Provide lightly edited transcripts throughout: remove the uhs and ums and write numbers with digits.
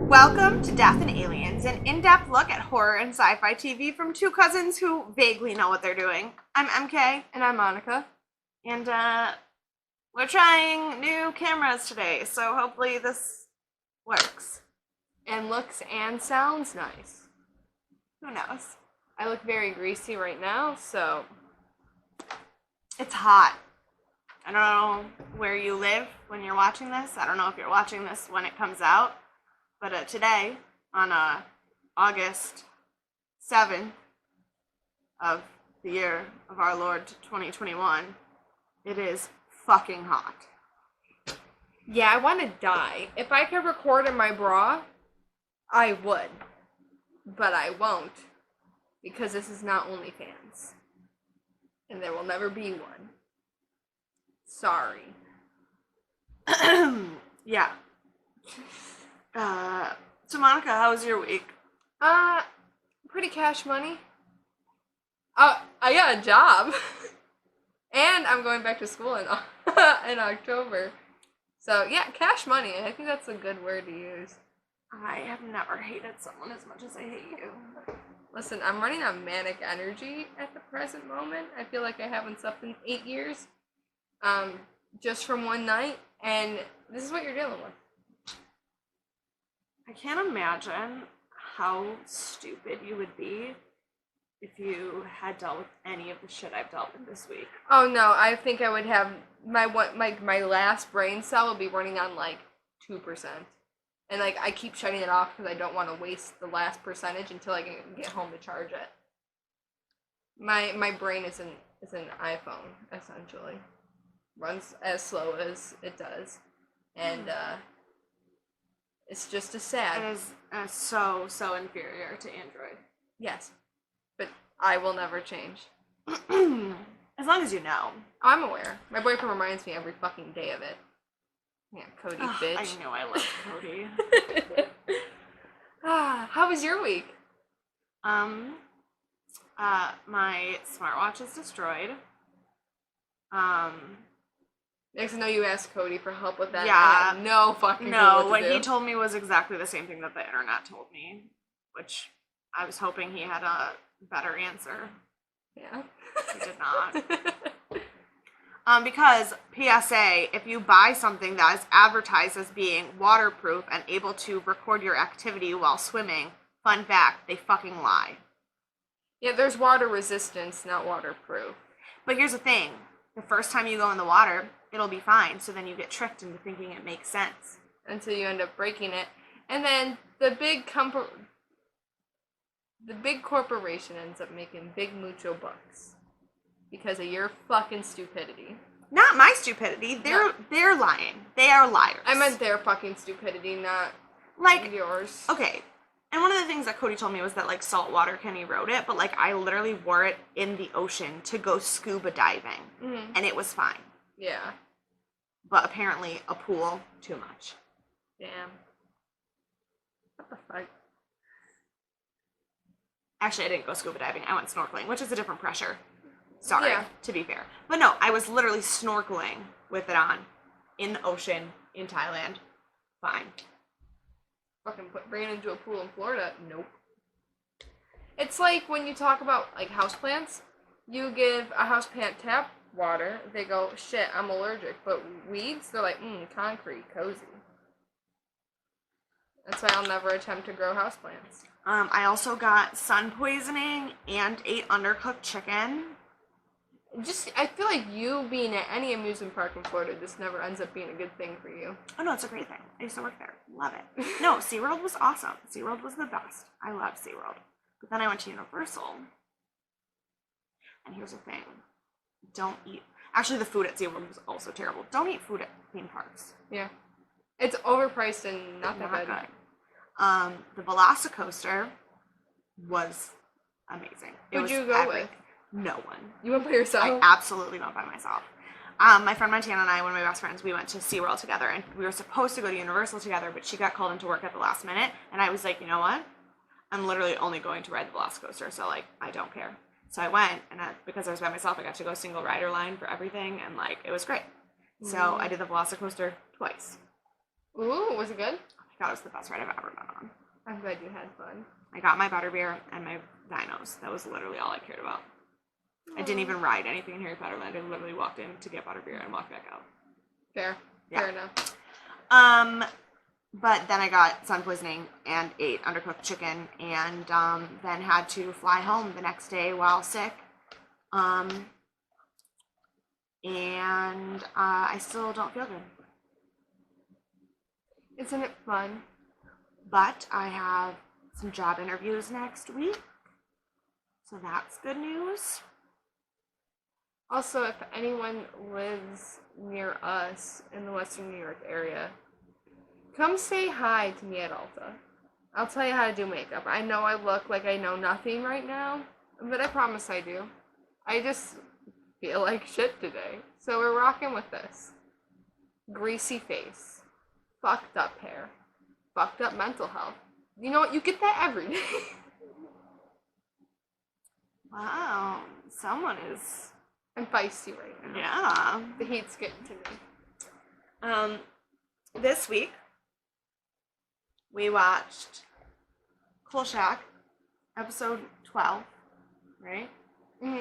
Welcome to Death and Aliens, an in-depth look at horror and sci-fi TV from two cousins who vaguely know what they're doing. I'm MK, And I'm Monica. and we're trying new cameras today, so hopefully this works. And looks and sounds nice. Who knows? I look very greasy right now, so It's hot. I don't know where you live when you're watching this. I don't know if you're watching this when it comes out, but today, on August 7th of the year of our Lord 2021, it is fucking hot. yeah, I want to die. If I could record in my bra, I would. But I won't, because this is not OnlyFans. And there will never be one. Sorry. Yeah. So Monica, how was your week? Pretty cash money. I got a job. And I'm going back to school in October. So, yeah, cash money. I think that's a good word to use. I have never hated someone as much as I hate you. Listen, I'm running on manic energy at the present moment. I feel like I haven't slept in 8 years. Just from one night. And this is what you're dealing with. I can't imagine how stupid you would be if you had dealt with any of the shit I've dealt with this week. Oh no, I think I would have my last brain cell will be running on like 2%. And like I keep shutting it off because I don't want to waste the last percentage until I can get home to charge it. My brain is an iPhone, essentially. Runs as slow as it does. And it's just a sad. It is so inferior to Android. Yes. But I will never change. As long as you know. I'm aware. My boyfriend reminds me every fucking day of it. Yeah, Cody, bitch. I know I love Cody. How was your week? My smartwatch is destroyed. Because I know you asked Cody for help with that. Yeah. I had no fucking clue what what to do. he told me was exactly the same thing that the internet told me, which I was hoping he had a better answer. Yeah. He did not. Because, PSA, if you buy something that is advertised as being waterproof and able to record your activity while swimming, fun fact, they fucking lie. Yeah, there's water resistance, not waterproof. But here's the thing. The first time you go in the water, it'll be fine, so then you get tricked into thinking it makes sense. Until you end up breaking it. And then the big corporation ends up making big mucho bucks. Because of your fucking stupidity. Not my stupidity. They're lying. They are liars. I meant their fucking stupidity, not like yours. Okay. And one of the things that Cody told me was that like salt water can erode it, but like I literally wore it in the ocean to go scuba diving, and it was fine. Yeah. But apparently a pool, too much. Damn. What the fuck? Actually, I didn't go scuba diving. I went snorkeling, which is a different pressure. Sorry, Yeah. to be fair. But no, I was literally snorkeling with it on in the ocean in Thailand. Fine. Fucking bring it into a pool in Florida? Nope. It's like when you talk about like houseplants, you give a houseplant tap water, they go, shit, I'm allergic. But weeds, they're like, concrete, cozy. That's why I'll never attempt to grow houseplants. I also got sun poisoning and ate undercooked chicken. I feel like you being at any amusement park in Florida just never ends up being a good thing for you. Oh no, it's a great thing. I used to work there. Love it. No, SeaWorld was awesome. SeaWorld was the best. I love SeaWorld. But then I went to Universal. And here's the thing. Don't eat. Actually, the food at SeaWorld was also terrible. Don't eat food at theme parks. Yeah. It's overpriced and not that good. The Velocicoaster was amazing. Who'd you go with? No one. You went by yourself? I absolutely went by myself. My friend Montana and I, one of my best friends, we went to SeaWorld together, and we were supposed to go to Universal together, but she got called into work at the last minute, and I was like, you know what? I'm literally only going to ride the Velocicoaster, so, like, I don't care. So I went, and because I was by myself, I got to go single rider line for everything, and, like, it was great. So I did the Velocicoaster twice. Ooh, was it good? Oh God, it was the best ride I've ever been on. I'm glad you had fun. I got my butterbeer and my dinos. That was literally all I cared about. I didn't even ride anything in Harry Potter Land. I literally walked in to get butterbeer and walked back out. Fair. Yeah. Fair enough. But then I got sun poisoning and ate undercooked chicken and then had to fly home the next day while sick. And I still don't feel good. Isn't it fun? But I have some job interviews next week. So that's good news. Also, if anyone lives near us in the Western New York area, come say hi to me at Ulta. I'll tell you how to do makeup. I know I look like I know nothing right now, but I promise I do. I just feel like shit today. So we're rocking with this. Greasy face. Fucked up hair. Fucked up mental health. You know what? You get that every day. Wow. Someone is... I'm feisty right now. Yeah. The heat's getting to me. This week, we watched Kolchak, episode 12, right? Mm-hmm.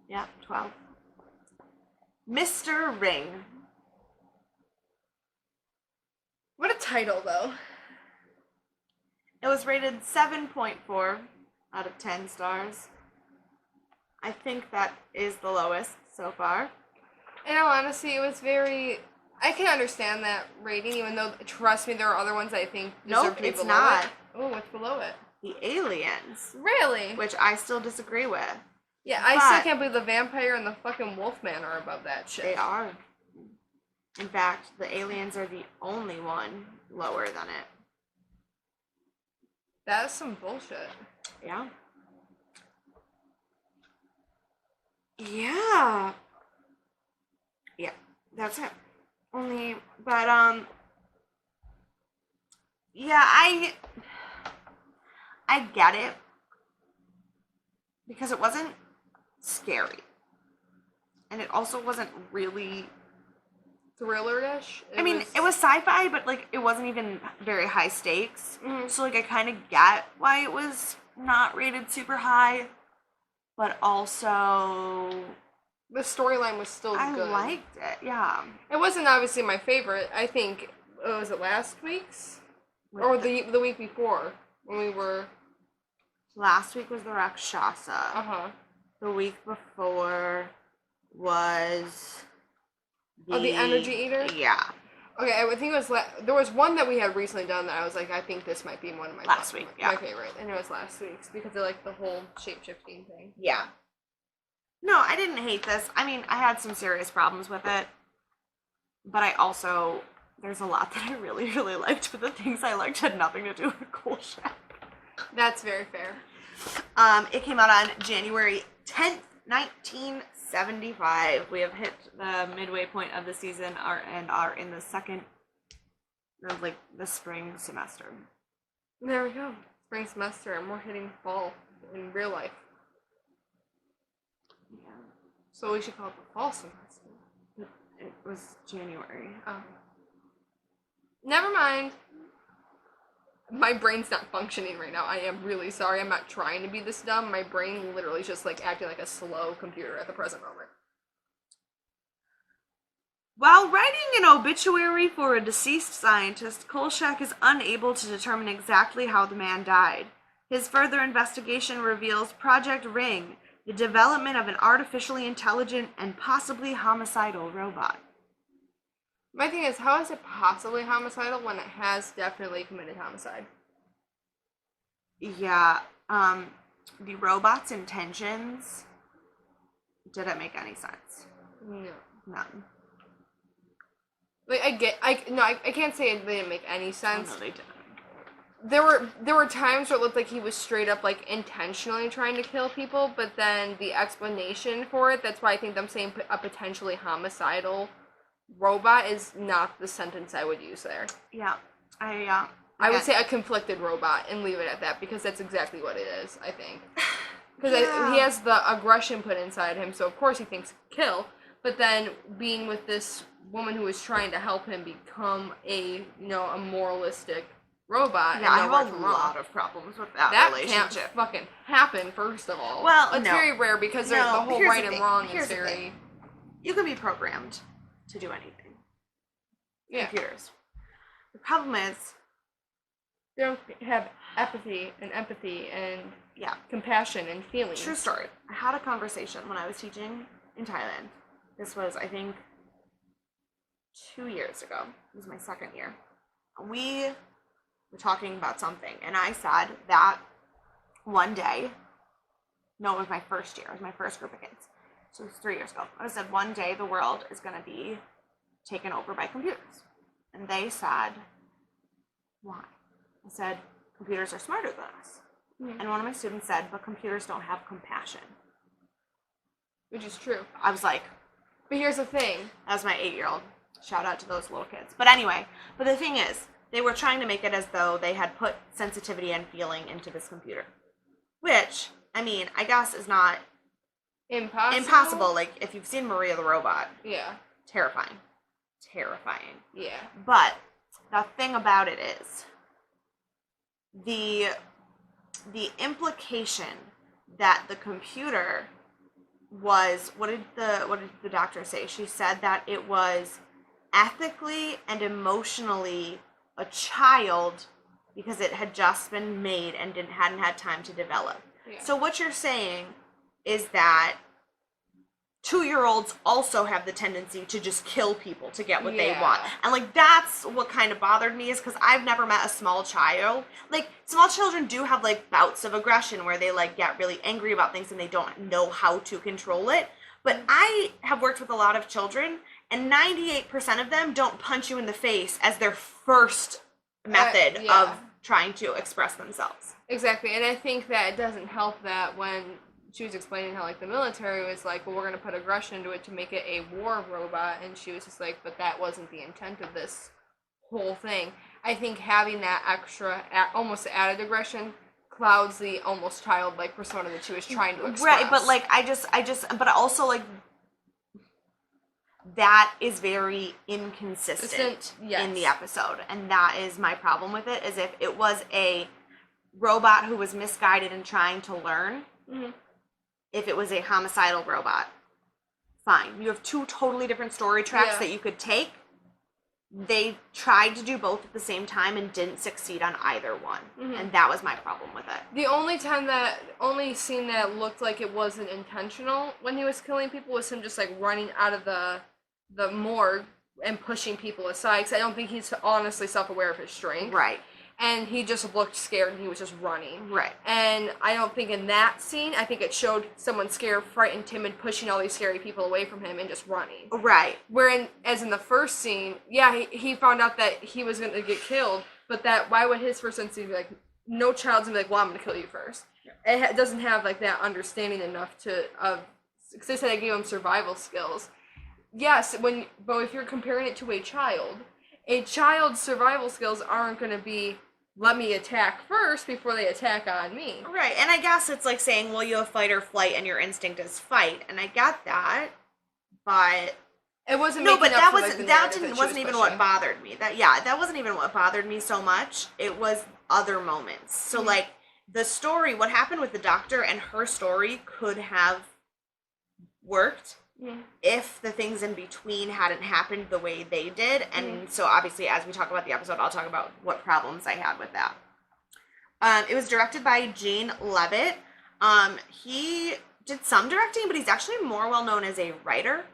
Yeah, 12. Mr. Ring. What a title, though. It was rated 7.4 out of 10 stars. I think that is the lowest so far. And honestly, it was very... I can understand that rating, even though, trust me, there are other ones I think deserve Nope, to be it's below not. it. Oh, what's below it? The Aliens, Really? which I still disagree with. Yeah, I But- still can't believe the vampire and the fucking Wolfman are above that shit. They are. In fact, the Aliens are the only one lower than it. That is some bullshit. Yeah. Yeah. Yeah, that's it. Only, but, yeah, I get it. Because it wasn't scary. And it also wasn't really... Thriller-ish? I mean, it was sci-fi, but, like, it wasn't even very high stakes. Mhm. So, like, I kind of get why it was not rated super high. But also, The storyline was still I good. liked it, yeah. It wasn't obviously my favorite. I think, was it last week's? Or the week before, when we were... Last week was the Rakshasa. Uh-huh. The week before was The Energy Eater? Yeah. Okay, I think it was... there was one that we had recently done that I was like, I think this might be one of my... Last week, yeah. My favorite. And it was last week's, because of, like, the whole shape-shifting thing. Yeah. No, I didn't hate this. I mean, I had some serious problems with it. But I also... There's a lot that I really, really liked, but the things I liked had nothing to do with Kolchak. That's very fair. It came out on January 10th, 1975. We have hit the midway point of the season and are in the second, or like the spring semester. There we go. Spring semester, and we're hitting fall in real life. Yeah. So we should call it the fall semester. It was January. Oh. Never mind. My brain's not functioning right now. I am really sorry. I'm not trying to be this dumb. My brain literally is just like acting like a slow computer at the present moment. While writing an obituary for a deceased scientist, Kolchak is unable to determine exactly how the man died. His further investigation reveals Project Ring, the development of an artificially intelligent and possibly homicidal robot. My thing is, how is it possibly homicidal when it has definitely committed homicide? Yeah, the robot's intentions didn't make any sense. No. None. Like, I can't say it didn't make any sense. Oh, no, they didn't. There were times where it looked like he was straight up like intentionally trying to kill people, but then the explanation for it, that's why I think them saying a potentially homicidal robot is not the sentence I would use there. Yeah, I would say a conflicted robot and leave it at that, because that's exactly what it is, I think. Because Yeah. he has the aggression put inside him, so of course he thinks kill, but then being with this woman who was trying to help him become a a moralistic robot. Yeah, I and know right have a from wrong. lot of problems with that That relationship. can't fucking happen. First of all, Well, it's no. very rare because No, the whole here's right the and thing. wrong Here's is the very thing. You can be programmed to do anything. yeah. Computers. The problem is, They don't have empathy and yeah, compassion and feelings. true story. I had a conversation when I was teaching in Thailand. This was, I think, 2 years ago. It was my second year. We were talking about something, and I said that one day, no, it was my first year. It was my first group of kids. So it was 3 years ago. I said one day the world is going to be taken over by computers. And they said, why? I said, computers are smarter than us. Mhm. And one of my students said, but computers don't have compassion. Which is true. I was like, But here's the thing. that was my 8-year-old. Shout out to those little kids. But anyway, but the thing is, they were trying to make it as though they had put sensitivity and feeling into this computer. Which, I mean, I guess is not impossible. Like, if you've seen Maria the Robot, Yeah. terrifying. Terrifying. Yeah. But the thing about it is, the implication that the computer was, what did the doctor say? She said that it was ethically and emotionally a child because it had just been made and hadn't had time to develop. Yeah. So what you're saying is that 2-year-olds also have the tendency to just kill people to get what they Yeah. want. And, like, that's what kind of bothered me, is because I've never met a small child. Like, small children do have, like, bouts of aggression where they, like, get really angry about things and they don't know how to control it. But I have worked with a lot of children, and 98% of them don't punch you in the face as their first method yeah. of trying to express themselves. Exactly. And I think that it doesn't help that when she was explaining how, like, the military was like, well, we're going to put aggression into it to make it a war robot, and she was just like, but that wasn't the intent of this whole thing. I think having that extra, almost added aggression clouds the almost childlike persona that she was trying to express. Right, but, like, but also, like, that is very inconsistent Yes. in the episode, and that is my problem with it, is if it was a robot who was misguided and trying to learn, Mhm. if it was a homicidal robot, fine. You have two totally different story tracks Yeah. that you could take. They tried to do both at the same time and didn't succeed on either one, Mhm. and that was my problem with it. The only scene that looked like it wasn't intentional when he was killing people was him just, like, running out of the morgue and pushing people aside, because I don't think he's honestly self-aware of his strength. Right, And he just looked scared and he was just running. right. And I don't think in that scene, I think it showed someone scared, frightened, timid, pushing all these scary people away from him and just running. Right. As in the first scene, yeah, he found out that he was going to get killed, but why would his first instinct be like, no child's going to be like, well, I'm going to kill you first. It doesn't have, like, that understanding enough because they said I gave him survival skills. Yes, but if you're comparing it to a child's survival skills aren't going to be, let me attack first before they attack on me. Right, and I guess it's like saying, well, you have fight or flight and your instinct is fight, and I get that, but It wasn't no, making but up that for, like, wasn't the that narrative didn't she wasn't was even pushing. what bothered me. That wasn't even what bothered me so much. It was other moments. So Mhm. like the story, what happened with the doctor and her story could have worked Mhm. if the things in between hadn't happened the way they did. And so obviously, as we talk about the episode, I'll talk about what problems I had with that. It was directed by Gene Levitt. He did some directing, but he's actually more well known as a writer.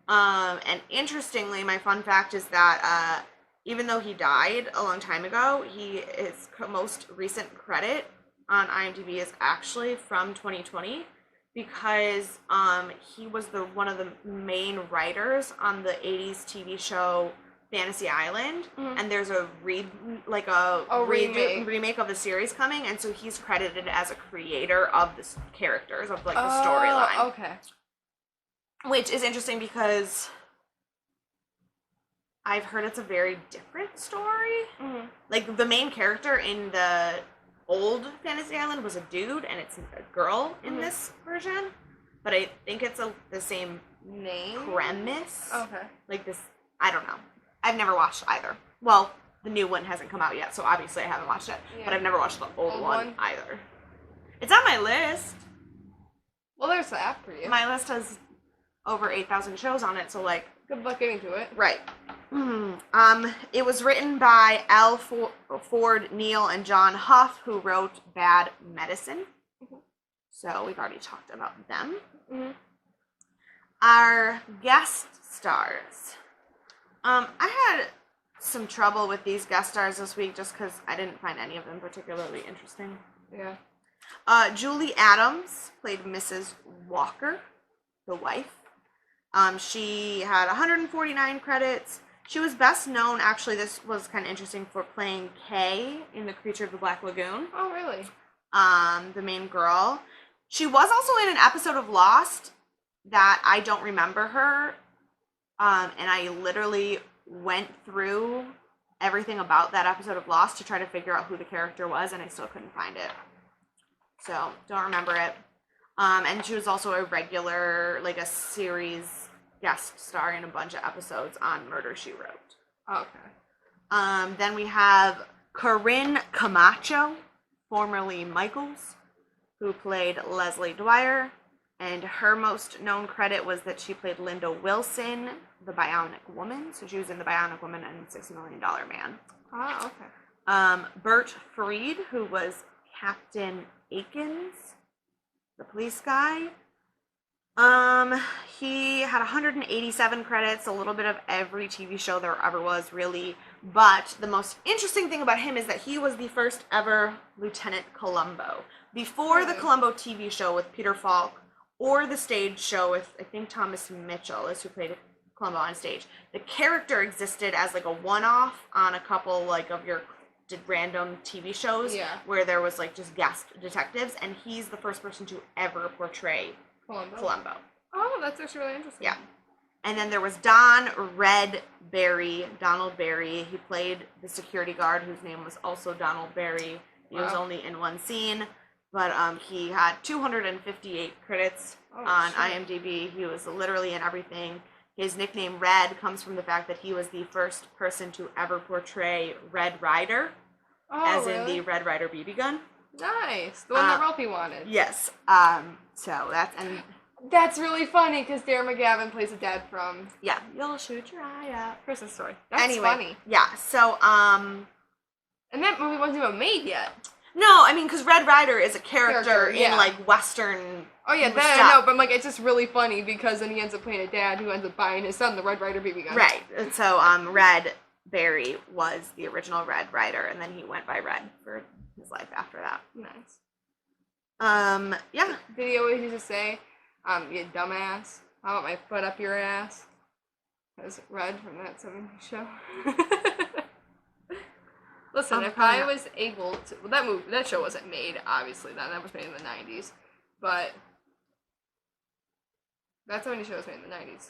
And interestingly, my fun fact is that even though he died a long time ago, his most recent credit on IMDb is actually from 2020, because he was one of the main writers on the 80s TV show Fantasy Island, and there's a remake of the series coming, and so he's credited as a creator of the characters of, like, the storyline. Okay. Which is interesting because I've heard it's a very different story. Mm-hmm. Like, the main character in the old Fantasy Island was a dude, and it's a girl in this version. But I think it's the same Name? premise. Okay. Like, this I don't know. I've never watched either. Well, the new one hasn't come out yet, so obviously I haven't watched it. Yeah. But I've never watched the old Old one one? either. It's on my list. Well, there's that for you. My list has over 8,000 shows on it, so like. Good luck getting to it. Right. It was written by L. Ford Neal and John Huff, who wrote Bad Medicine. So we've already talked about them. Mm-hmm. Our guest stars. I had some trouble with these guest stars this week just because I didn't find any of them particularly interesting. Yeah. Julie Adams played Mrs. Walker, the wife. She had 149 credits. She was best known, actually, this was kind of interesting, for playing Kay in The Creature of the Black Lagoon. Oh, really? The main girl. She was also in an episode of Lost that I don't remember her. And I literally went through everything about that episode of Lost to try to figure out who the character was, and I still couldn't find it. So, don't remember it. And she was also a regular, like a series guest star in a bunch of episodes on Murder, She Wrote. Okay. Then we have Corinne Camacho, formerly Michaels, who played Leslie Dwyer. And her most known credit was that she played Linda Wilson, the Bionic Woman. So she was in The Bionic Woman and $6 Million Man. Oh, okay. Bert Freed, who was Captain Akins, the police guy. He had 187 credits, a little bit of every TV show there ever was, really. But the most interesting thing about him is that he was the first ever Lieutenant Columbo. Before the Columbo TV show with Peter Falk, or the stage show with, I think, Thomas Mitchell is who played Columbo on stage, the character existed as like a one-off on a couple like of your random TV shows where there was like just guest detectives, and he's the first person to ever portray Columbo. Oh, that's actually really interesting. Yeah. And then there was Donald Barry. He played the security guard whose name was also Donald Barry. He was only in one scene, but he had 258 credits on IMDb. He was literally in everything. His nickname Red comes from the fact that he was the first person to ever portray Red Ryder, as in the Red Ryder BB gun. Nice. The one that Ralphie wanted. Yes. So that's really funny because Darren McGavin plays a dad from You'll Shoot Your Eye Out. Christmas Story. That's funny. Yeah. So and that movie wasn't even made yet. No, I mean, because Red Ryder is a character in like Western. Oh yeah, that I know, but like it's just really funny because then he ends up playing a dad who ends up buying his son the Red Ryder BB gun. Right. And so Red Barry was the original Red Ryder, and then he went by Red for his life after that. Nice. Yeah. Did he always used to say, you dumbass, I want my foot up your ass? That's Red from that 70s show. Listen, if I was able to, well, that show wasn't made, obviously, then. That was made in the 90s. But that 70s show was made in the 90s.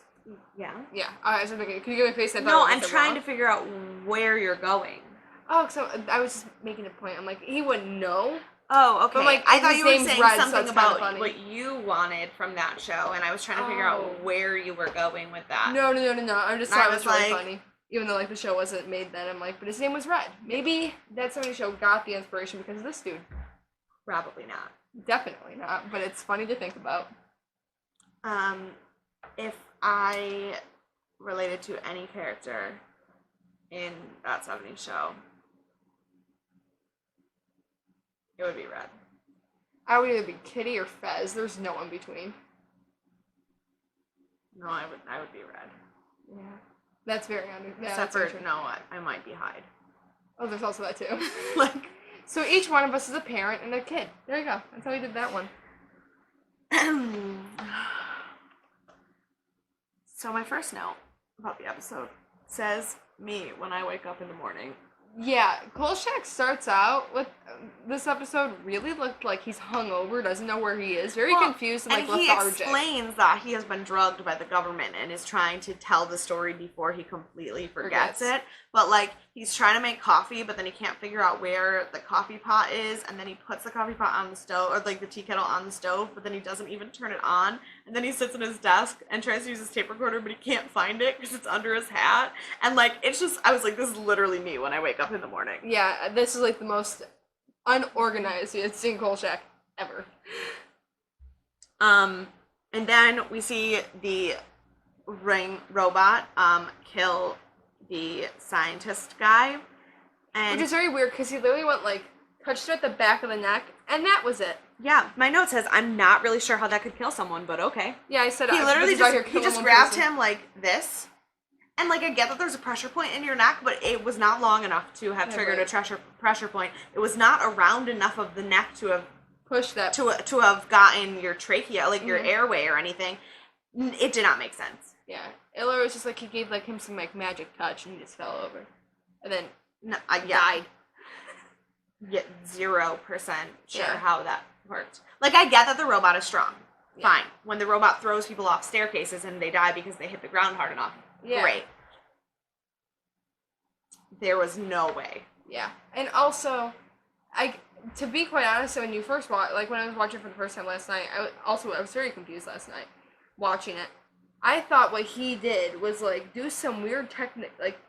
Yeah. Yeah. I was just thinking, can you give me a face? No, I'm trying to figure out where you're going. Oh, so I was just making a point. I'm like, he wouldn't know. Oh, okay. But like, I thought you were saying Red, something so about what you wanted from that show, and I was trying to figure out where you were going with that. No. I just thought it was really funny. Even though like the show wasn't made then, I'm like, but his name was Red. Maybe that 70s show got the inspiration because of this dude. Probably not. Definitely not, but it's funny to think about. If I related to any character in that 70s show, it would be Red. I would either be Kitty or Fez. There's no in between. No, I would be Red. Yeah. That's very Except for, no, I might be Hyde. Oh, there's also that too. Like, so each one of us is a parent and a kid. There you go. That's how we did that one. So my first note about the episode says, me when I wake up in the morning. Yeah, Kolchak starts out with this episode really looked like he's hungover, doesn't know where he is, very confused and like lethargic. He explains that he has been drugged by the government and is trying to tell the story before he completely forgets it. But like he's trying to make coffee, but then he can't figure out where the coffee pot is, and then he puts the coffee pot on the stove or like the tea kettle on the stove, but then he doesn't even turn it on, and then he sits at his desk and tries to use his tape recorder, but he can't find it because it's under his hat. And like, it's just, I was like, this is literally me when I wake up in the morning. Yeah, this is like the most unorganized you've seen Kolchak ever. And then we see the ring robot kill the scientist guy, and Which is very weird because he literally went like touched her at the back of the neck, and that was it. yeah, my note says I'm not really sure how that could kill someone, but okay. Yeah, I said He literally this is out here he killing just one grabbed person. him like this, and like I get that there's a pressure point in your neck, but it was not long enough to have Yeah, triggered right. a pressure point. It was not around enough of the neck to have Push that. to have gotten your trachea, like your Mhm. airway or anything. It did not make sense. Yeah, Iller was just like he gave like him some like magic touch, and he just fell over, and then No, died. Yeah, 0% sure Yeah. how that worked. Like, I get that the robot is strong. Yeah. Fine. When the robot throws people off staircases and they die because they hit the ground hard enough, Yeah. great. There was no way. Yeah, and also, to be quite honest, when you first watch, like when I was watching for the first time last night, I was very confused last night watching it. I thought what he did was like do some weird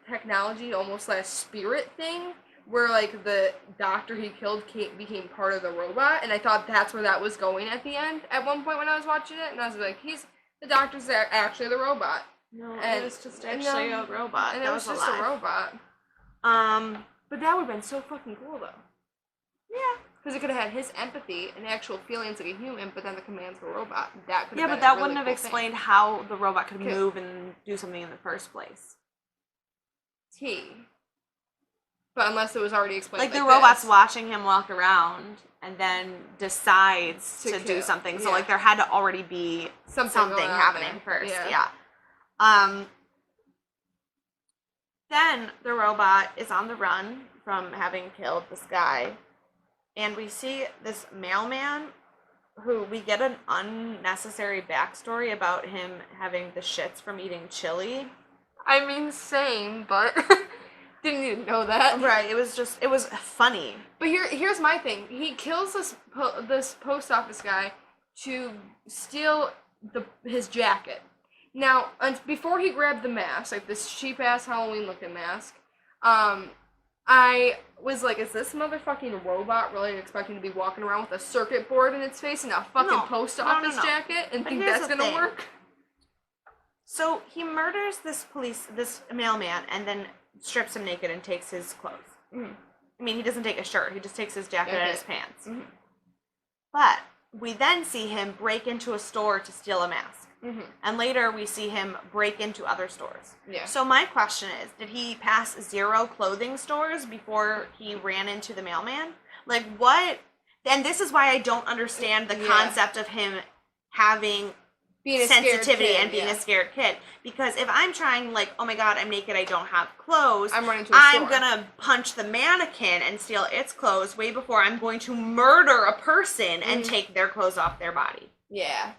technology, almost like spirit thing, where like the doctor he killed became part of the robot, and I thought that's where that was going at the end. At one point when I was watching it, and I was like, the doctor's actually the robot, No, And- it was just and, actually a robot. and that it was just alive. a robot. But that would have been so fucking cool though. Yeah. Because it could have had his empathy and actual feelings like a human, but then the commands were a robot. That could Yeah, have but been that a really wouldn't have cool explained how the robot could Okay. move and do something in the first place. thing. But unless it was already explained Like, the this. robot's watching him walk around and then decides To to do kill, something. So, yeah. like, there had to already be something going on happening there. first. Yeah. Yeah. Then the robot is on the run from having killed this guy. And we see this mailman who we get an unnecessary backstory about him having the shits from eating chili. I mean, same, but didn't even know that. Right. It was funny. But here's my thing. He kills this post office guy to steal his jacket. Now, before he grabbed the mask, like this cheap ass Halloween looking mask, I was like, is this motherfucking robot really expecting to be walking around with a circuit board in its face and a fucking No. post No, office no. jacket and But think here's that's the gonna thing. work? So he murders this mailman, and then strips him naked and takes his clothes. Mhm. I mean, he doesn't take his shirt; he just takes his jacket and Okay. his pants. Mhm. But we then see him break into a store to steal a mask, Mhm. and later we see him break into other stores. Yeah. So my question is, did he pass 0 clothing stores before he ran into the mailman? Like, what? And this is why I don't understand the Yeah. concept of him having Being a scared sensitivity kid, and being yeah. a scared kid. Because if I'm trying, like, oh my god, I'm naked, I don't have clothes, I'm running to a I'm store. gonna punch the mannequin and steal its clothes way before I'm going to murder a person and Mhm. take their clothes off their body. Yeah.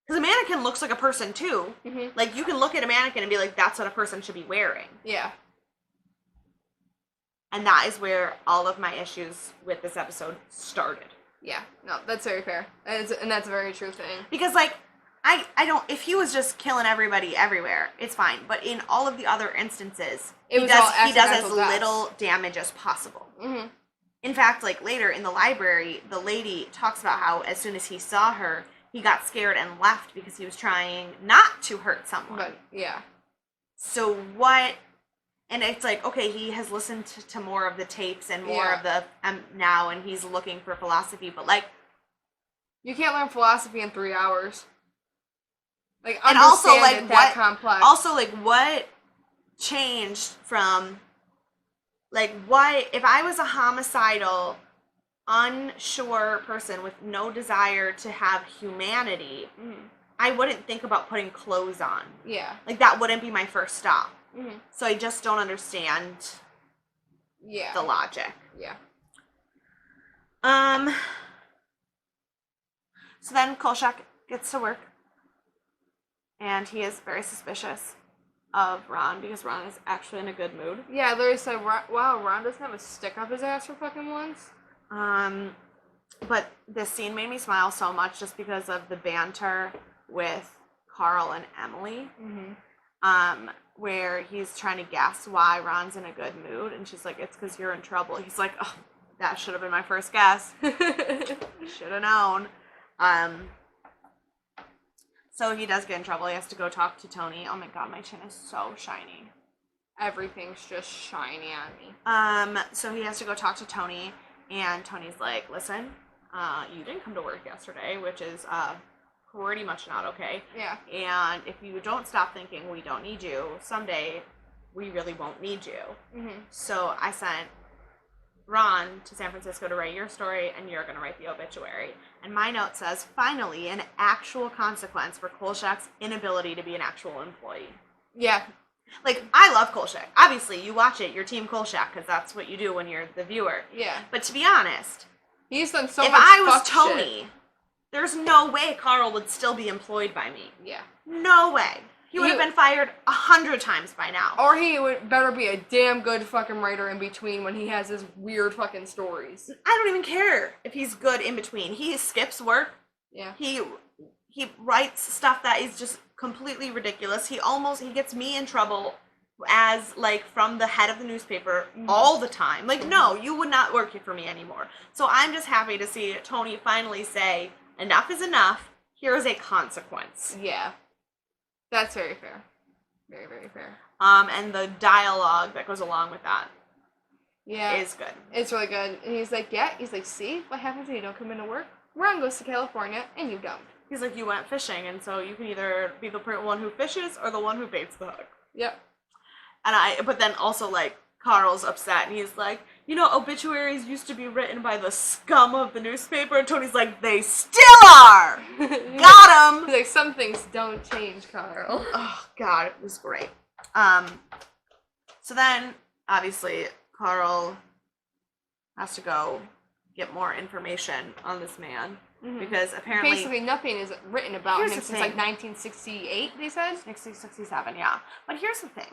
Because a mannequin looks like a person too. Mhm. Like, you can look at a mannequin and be like, that's what a person should be wearing. Yeah. And that is where all of my issues with this episode started. Yeah. No, that's very fair. And that's a very true thing. Because, like, I don't, if he was just killing everybody everywhere, it's fine. But in all of the other instances, It he was all does as accidental deaths. little damage as possible. Mm-hmm. In fact, like, later in the library, the lady talks about how as soon as he saw her, he got scared and left because he was trying not to hurt someone. But yeah. So what? And it's like, okay, he has listened to more of the tapes and more Yeah. of the now, and he's looking for philosophy. But, like, You can't learn philosophy in 3 hours. Like, And also, understand like, it that what- complex. also, like, what changed from, like, what if I was a homicidal, unsure person with no desire to have humanity, Mhm. I wouldn't think about putting clothes on. Yeah. Like, that wouldn't be my first stop. Mm-hmm. So I just don't understand Yeah. the logic. Yeah. So then Kolchak gets to work, and he is very suspicious of Ron because Ron is actually in a good mood. Yeah, I literally said, wow, Ron doesn't have a stick up his ass for fucking once. But this scene made me smile so much just because of the banter with Carl and Emily, Mm-hmm. where he's trying to guess why Ron's in a good mood, and she's like, it's because you're in trouble. He's like, oh, that should have been my first guess. Should have known. So he does get in trouble. He has to go talk to Tony. Oh my god, my chin is so shiny. Everything's just shiny on me. So he has to go talk to Tony, and Tony's like, listen, you didn't come to work yesterday, which is pretty much not okay. Yeah. And if you don't stop thinking we don't need you, someday we really won't need you. Mm-hmm. So I sent Ron to San Francisco to write your story, and you're going to write the obituary. And my note says, finally, an actual consequence for Kolchak's inability to be an actual employee. Yeah. Like, I love Kolchak. Obviously, you watch it, you're Team Kolchak, because that's what you do when you're the viewer. Yeah. But to be honest, He's done so if much I was fuck Tony, shit. there's no way Carl would still be employed by me. Yeah. No way. He would have been fired 100 times by now. Or he would better be a damn good fucking writer in between when he has his weird fucking stories. I don't even care if he's good in between. He skips work. Yeah. He writes stuff that is just completely ridiculous. He gets me in trouble as, like, from the head of the newspaper all the time. Like, no, you would not work here for me anymore. So I'm just happy to see Tony finally say, enough is enough. Here is a consequence. Yeah. That's very fair. Very, very fair. And the dialogue that goes along with that Yeah. is good. It's really good. And he's like, yeah. He's like, see? What happens when you don't come into work? Ron goes to California, and you don't. He's like, you went fishing, and so you can either be the one who fishes or the one who baits the hook. Yep. But then also, like, Carl's upset, and he's like, you know, obituaries used to be written by the scum of the newspaper, and Tony's like, they still are! Got him! He's like, some things don't change, Carl. Oh, God, it was great. So then, obviously, Carl has to go get more information on this man, because apparently... Basically, nothing is written about him Here's the since, thing. like, 1968, they said? 1967, yeah. But here's the thing.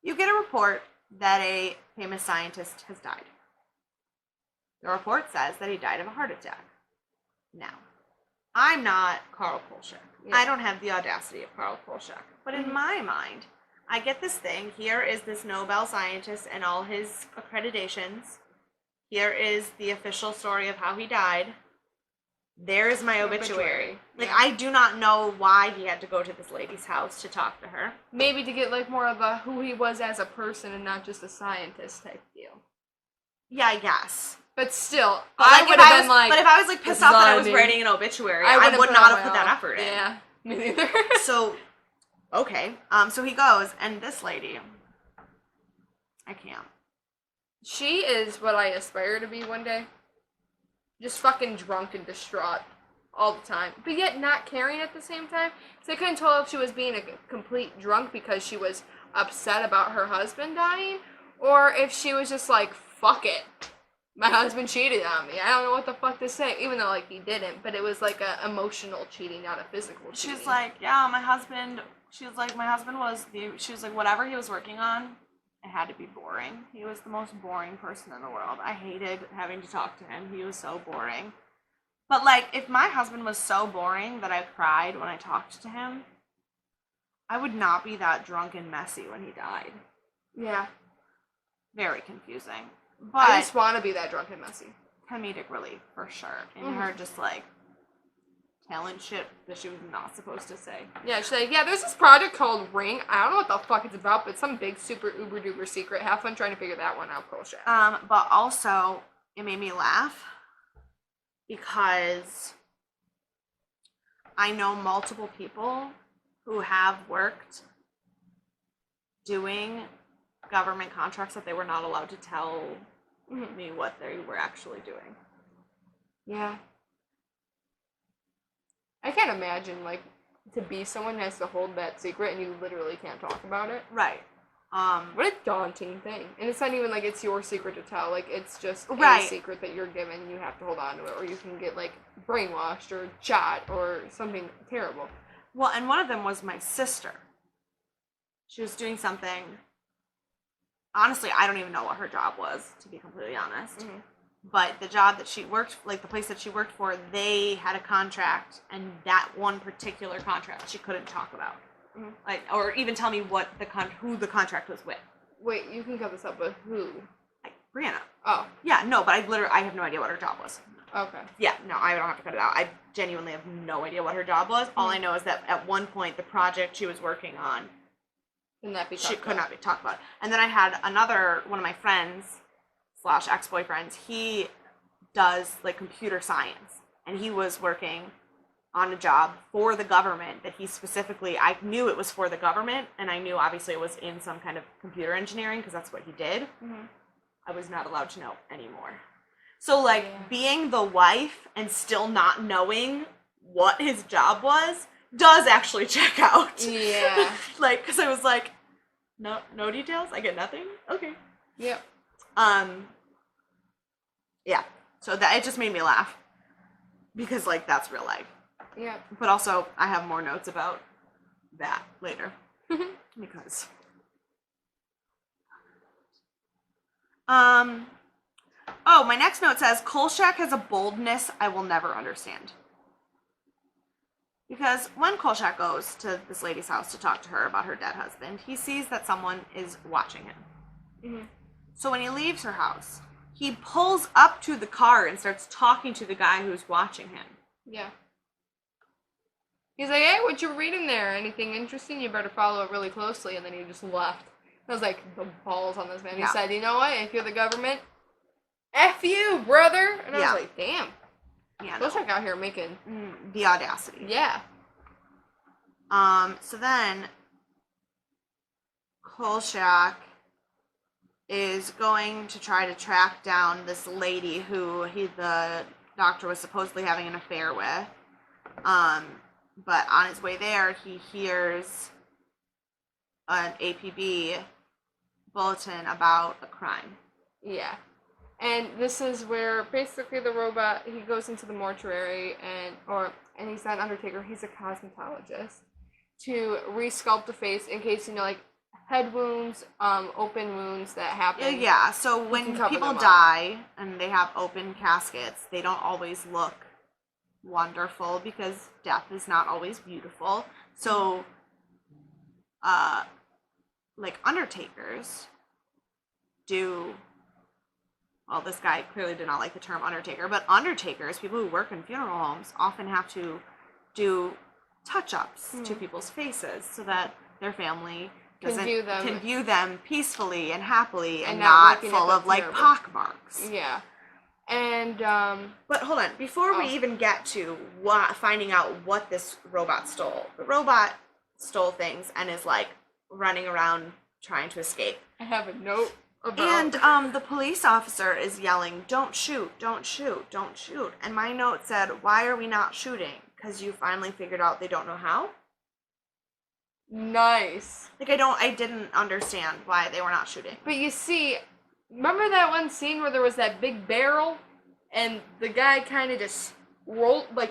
You get a report that a famous scientist has died. The report says that he died of a heart attack. Now, I'm not Carl Kolchak. Yeah. I don't have the audacity of Carl Kolchak. But in my mind, I get this thing. Here is this Nobel scientist and all his accreditations. Here is the official story of how he died. There is my obituary. Like, Yeah. I do not know why he had to go to this lady's house to talk to her. Maybe to get, like, more of a who he was as a person and not just a scientist type deal. Yeah, I guess. But still, But I like, would have been like... but if I was like this pissed is off that all I I was need. writing an obituary, I wouldn't would put not all have put my that all. effort in. Yeah, me neither. So, okay. So he goes, and this lady, I can't. She is what I aspire to be one day. Just fucking drunk and distraught all the time, but yet not caring at the same time. So I couldn't tell if she was being a complete drunk because she was upset about her husband dying, or if she was just like, fuck it. My husband cheated on me. I don't know what the fuck to say, even though, like, he didn't, but it was like a emotional cheating, not a physical cheating. She's like, yeah, my husband was she was like, whatever he was working on, it had to be boring. He was the most boring person in the world. I hated having to talk to him. He was so boring. But, like, if my husband was so boring that I cried when I talked to him, I would not be that drunk and messy when he died. Yeah. Very confusing. I But just want to be that drunk and messy. comedic relief, for sure. And her just, like, telling shit that she was not supposed to say. Yeah, she's like, yeah, there's this project called Ring. I don't know what the fuck it's about, but it's some big, super, uber-duper secret. Have fun trying to figure that one out, bullshit. But also, it made me laugh because I know multiple people who have worked doing government contracts that they were not allowed to tell me what they were actually doing. Yeah. I can't imagine, like, to be someone who has to hold that secret and you literally can't talk about it. Right. What a daunting thing. And it's not even like it's your secret to tell. Like, it's just Right. a secret that you're given and you have to hold on to it. Or you can get, like, brainwashed or shot or something terrible. Well, and one of them was my sister. She was doing something. Honestly, I don't even know what her job was, to be completely honest. but the job that she worked, like the place that she worked for, they had a contract, and that one particular contract she couldn't talk about, like, or even tell me who the contract was with. Wait, you can cut this up, but who? Like Brianna. Oh. Yeah, no, but I have no idea what her job was. Okay. Yeah, no, I don't have to cut it out. I genuinely have no idea what her job was. All I know is that at one point, the project she was working on, she could not be talked about. And then I had one of my friends / ex-boyfriends, he does like computer science, and he was working on a job for the government that he specifically, I knew it was for the government, and I knew obviously it was in some kind of computer engineering because that's what he did. I was not allowed to know anymore. So, like, being the wife and still not knowing what his job was does actually check out. Yeah. Like, because I was like, no details? I get nothing? Okay. Yep. Yeah. So that, it just made me laugh. Because, like, that's real life. Yeah. But also, I have more notes about that later. Because... Oh, my next note says, Kolchak has a boldness I will never understand. Because when Kolchak goes to this lady's house to talk to her about her dead husband, he sees that someone is watching him. So when he leaves her house, he pulls up to the car and starts talking to the guy who's watching him. Yeah. He's like, hey, what you reading there? Anything interesting? You better follow it really closely. And then he just left. I was like, the balls on this man. He said, you know what? If you're the government, F you, brother. And I was like, damn. Yeah, Kolchak out here making... the audacity. Yeah. So then, Kolchak is going to try to track down this lady who the doctor was supposedly having an affair with. But on his way there, he hears an APB bulletin about a crime. Yeah. And this is where basically the robot, he goes into the mortuary and he's not an undertaker, he's a cosmetologist, to resculpt the face in case, like head wounds, open wounds that happen. Yeah, so when people die and they have open caskets, they don't always look wonderful because death is not always beautiful. So, like undertakers do... Well, this guy clearly did not like the term undertaker, but undertakers, people who work in funeral homes, often have to do touch-ups to people's faces so that their family can view them peacefully and happily and not full of like pock marks. Yeah. And but hold on, before we even get to finding out what this robot stole, the robot stole things and is like running around trying to escape. I have a note about... And the police officer is yelling, "Don't shoot, don't shoot, don't shoot." And my note said, "Why are we not shooting? Because you finally figured out they don't know how?" Nice. Like, I didn't understand why they were not shooting. But you see, remember that one scene where there was that big barrel and the guy kind of just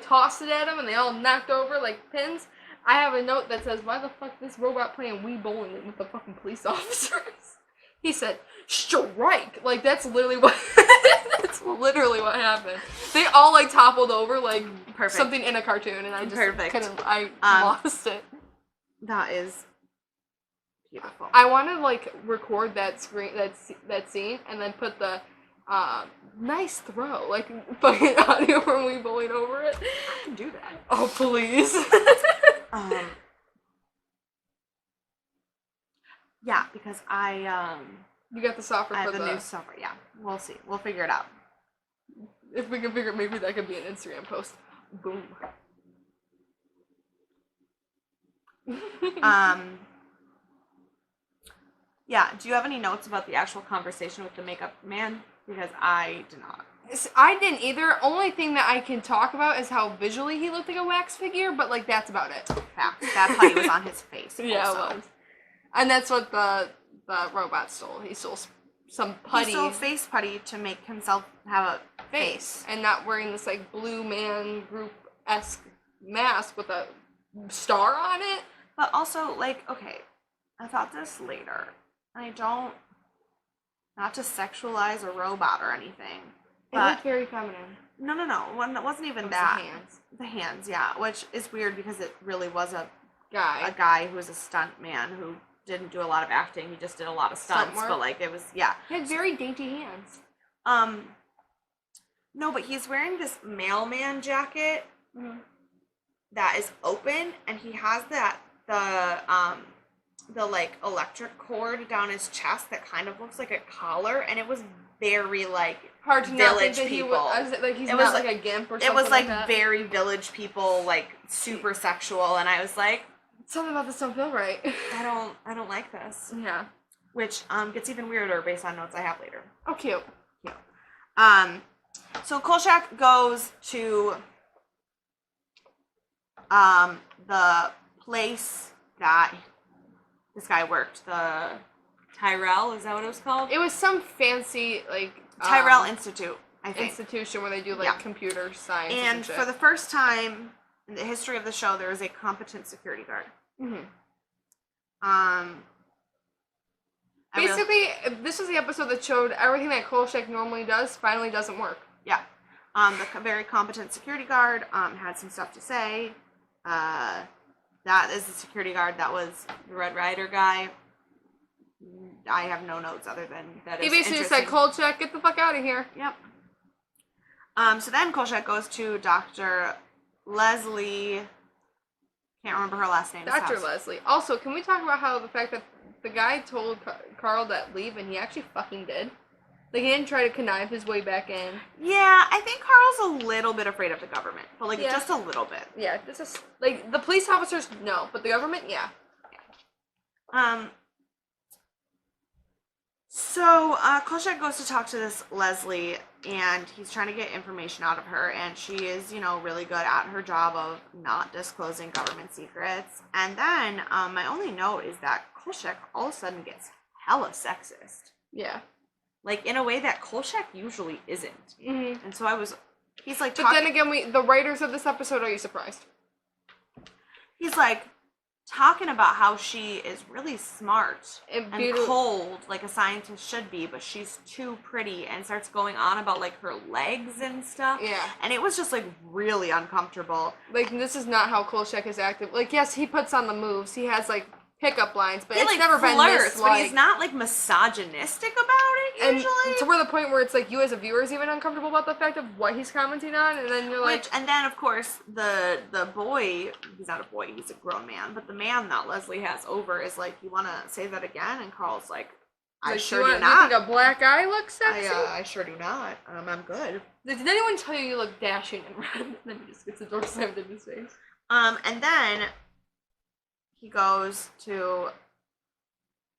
tossed it at him and they all knocked over like pins? I have a note that says, why the fuck this robot playing Wii Bowling with the fucking police officers? He said, strike! Like, that's literally what happened. They all, like, toppled over, like, Perfect. Something in a cartoon, and I just couldn't, lost it. That is beautiful. I want to, like, record that scene, and then put the, nice throw, like, fucking audio from Wii Bowling over it. I can do that. Oh, please. Yeah, because you got the software I for have the new software, yeah. We'll see. We'll figure it out. If we can figure it, maybe that could be an Instagram post. Boom. Yeah, do you have any notes about the actual conversation with the makeup man? Because I did not. I didn't either. Only thing that I can talk about is how visually he looked like a wax figure, but, like, that's about it. Fact. That putty was on his face. Yeah, also. it was. And that's what the robot stole. He stole some putty. He stole face putty to make himself have a face. And not wearing this, like, Blue Man Group-esque mask with a star on it. But also, like, okay, I thought this later. I don't, not to sexualize a robot or anything, It looked very feminine. No. One that wasn't even It was that. the hands. The hands, yeah, which is weird because it really was a Guy. guy who was a stunt man who didn't do a lot of acting. He just did a lot of stunts, work? but like it was, yeah. He had very dainty hands. No, but he's wearing this mailman jacket that is open, and he has the like electric cord down his chest that kind of looks like a collar, and it was very like Hard to not think Village that he people. was like he's It not was like a gimp or something. It was like that. very Village People, like super sexual, and I was like, Something about this don't feel right. I don't like this. Yeah. Which gets even weirder based on notes I have later. Oh, cute. So Kolchak goes to the place that this guy worked, the Tyrell, is that what it was called? It was some fancy like Tyrell Institute, I think. institution where they do like Yeah. computer science. And shit. for the first time in the history of the show, there was a competent security guard. Basically, this was the episode that showed everything that Kolchak normally does finally doesn't work. Yeah. Very competent security guard had some stuff to say. That is the security guard that was the Red Rider guy. I have no notes other than that. He basically said, Kolchak, get the fuck out of here. Yep. So then Kolchak goes to Dr. Leslie. Can't remember her last name. Dr. Leslie. Also, can we talk about how the fact that the guy told Carl that leave and he actually fucking did? Like, he didn't try to connive his way back in. Yeah, I think Carl's a little bit afraid of the government, but like Yeah. just a little bit. Yeah, this is like the police officers, no, but the government, yeah. So Kolchak goes to talk to this Leslie, and he's trying to get information out of her, and she is, really good at her job of not disclosing government secrets. And then my only note is that Kolchak all of a sudden gets hella sexist. Yeah. Like, in a way that Kolchak usually isn't. Mm-hmm. And so he's like But then again, the writers of this episode, are you surprised? He's like talking about how she is really smart and beautiful. cold, like a scientist should be, but she's too pretty, and starts going on about like her legs and stuff. Yeah. And it was just like really uncomfortable. Like, this is not how Kolchak is active. Like, yes, he puts on the moves. He has, like, pickup lines, but He it's like never been flirts, this, but like... he's not like misogynistic about it And usually. to where the point where it's like you as a viewer is even uncomfortable about the fact of what he's commenting on, and then you're like... And then of course the boy, he's not a boy, he's a grown man, but the man that Leslie has over is like, you want to say that again? And Carl's like, I sure do not. You think a black eye looks sexy? I sure do not. I'm good. Did anyone tell you look dashing and red? And then he just gets the door slammed in his face. And then he goes to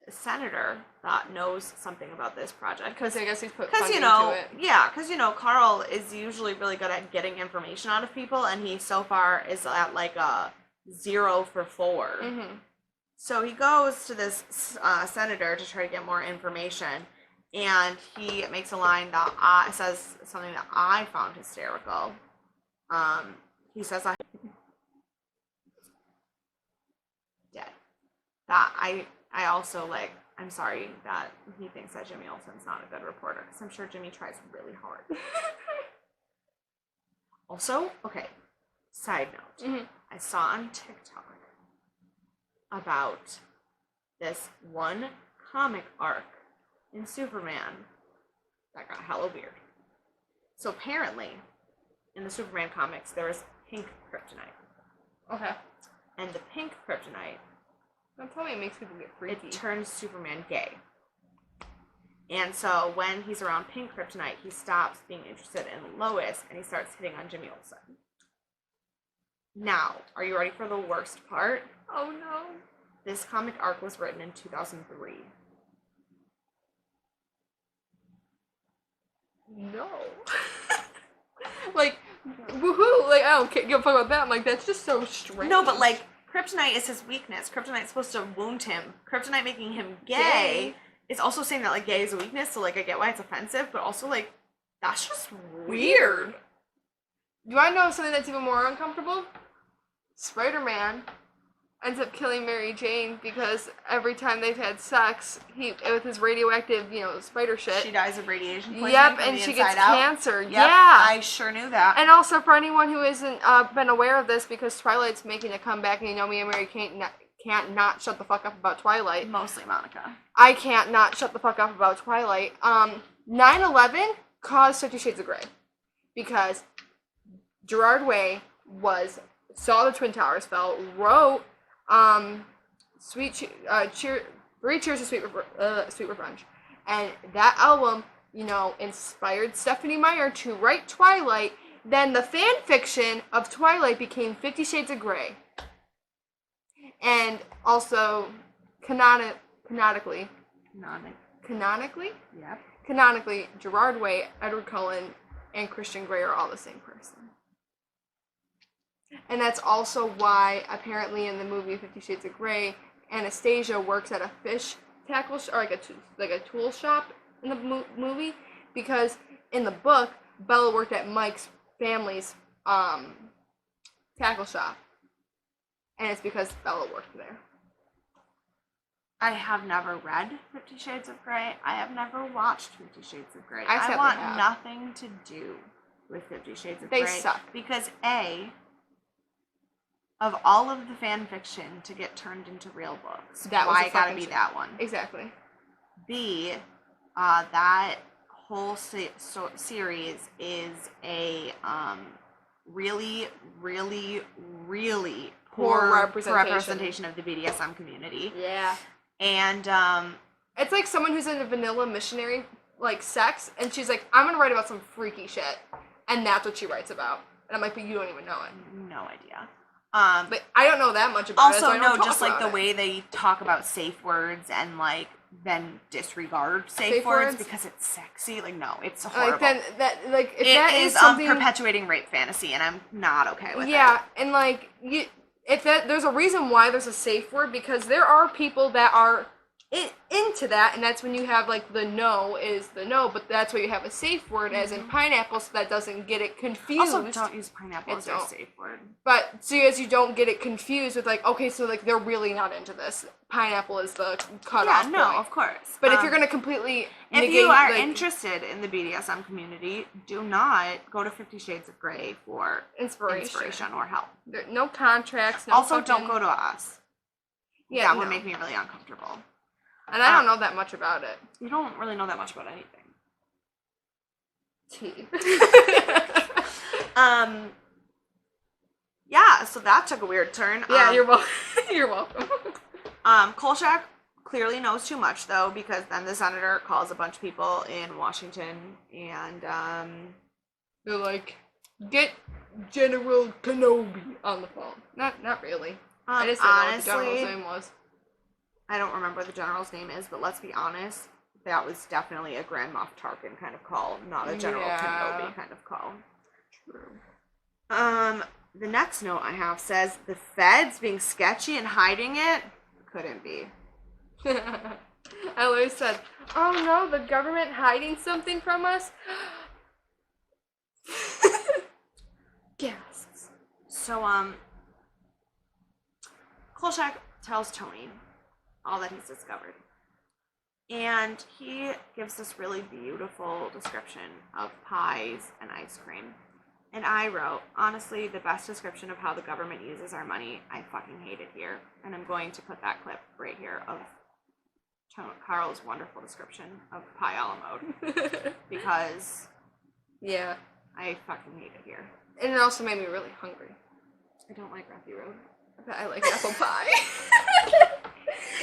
a senator that knows something about this project. Because I guess he's put Because, funding into it. yeah, because, Carl is usually really good at getting information out of people, and he so far is at like a 0 for 4. Mm-hmm. So he goes to this senator to try to get more information, and he makes a line that says something that I found hysterical. He says, dead. That I also like, I'm sorry that he thinks that Jimmy Olsen's not a good reporter, because I'm sure Jimmy tries really hard. Also, okay, side note, I saw on TikTok about this one comic arc in Superman that got hella weird. So apparently, in the Superman comics, there is pink kryptonite. Okay. And the pink kryptonite, Don't tell me it makes people get freaky. it turns Superman gay. And so when he's around pink kryptonite, he stops being interested in Lois, and he starts hitting on Jimmy Olsen. Now, are you ready for the worst part? Oh no. This comic arc was written in 2003. No. Like, woohoo! Like, I don't give a fuck about that. I'm like, that's just so strange. No, but like, kryptonite is his weakness. Kryptonite's supposed to wound him. Kryptonite making him gay is also saying that like gay is a weakness, so like I get why it's offensive, but also like, that's just weird. Do I know something that's even more uncomfortable? Spider-Man ends up killing Mary Jane because every time they've had sex, with his radioactive, spider shit. She dies of radiation poisoning. Yep, from and the she inside gets out. cancer. Yep, Yeah. I sure knew that. And also for anyone who isn't been aware of this, because Twilight's making a comeback, and me and Mary can't not shut the fuck up about Twilight. Mostly Monica. I can't not shut the fuck up about Twilight. 9/11 caused 50 Shades of Grey because Gerard Way saw the Twin Towers fell, wrote Three Cheers for Sweet Revenge, and that album, inspired Stephenie Meyer to write Twilight. Then the fan fiction of Twilight became 50 Shades of Grey, and also canonically, Yep. Canonically, Gerard Way, Edward Cullen, and Christian Grey are all the same person. And that's also why, apparently, in the movie 50 Shades of Grey, Anastasia works at a fish tackle or like a tool shop in the movie, because in the book, Bella worked at Mike's family's tackle shop, and it's because Bella worked there. I have never read 50 Shades of Grey. I have never watched 50 Shades of Grey. I I sadly want have. nothing to do with 50 Shades of They Grey. suck. Because of all of the fan fiction to get turned into real books, That was why a it gotta fucking be shit. that one? Exactly. B, that whole series is a really, really, really Poor poor representation of the BDSM community. Yeah. And It's like someone who's into vanilla missionary, sex, and she's like, I'm gonna write about some freaky shit. And that's what she writes about. And I'm like, but you don't even know it. no idea. But I don't know that much about it. So Also, I don't no, talk just like about the it. way they talk about safe words and then disregard safe Safe words words? because it's sexy. No, it's horrible. If that It is is something, perpetuating rape fantasy, and I'm not okay with it. yeah, and there's a reason why there's a safe word, because there are people that are into that, and that's when you have the no is the no, but that's why you have a safe word as in pineapple, so that doesn't get it confused. Also, don't use pineapple as a don't. safe word. But so as you don't get it confused with okay, so they're really not into this. Pineapple is the cutoff Yeah, no, point. of course. But if you're gonna completely if negate, you are interested in the BDSM community, do not go to 50 Shades of Grey for inspiration or help. No contracts. No Also, fucking, don't go to us. Yeah, That would no. make me really uncomfortable. And I don't know that much about it. You don't really know that much about anything. Tea. Yeah, so that took a weird turn. Yeah, you're welcome. You're welcome. Kolchak clearly knows too much, though, because then the senator calls a bunch of people in Washington, and They're like, get General Kenobi on the phone. Not really. I just didn't know what the general's honestly, name was. I don't remember what the general's name is, but let's be honest, that was definitely a Grand Moff Tarkin kind of call, not a General Kenobi kind of call. True. The next note I have says, the feds being sketchy and hiding it? Couldn't be. I always said, oh no, the government hiding something from us? Gasps. So, Kolchak tells Tony all that he's discovered. And he gives this really beautiful description of pies and ice cream. And I wrote, honestly, the best description of how the government uses our money. I fucking hate it here. And I'm going to put that clip right here of Carl's wonderful description of pie a la mode. Because Yeah. I fucking hate it here. And it also made me really hungry. I don't like Rocky Road. But I like apple pie.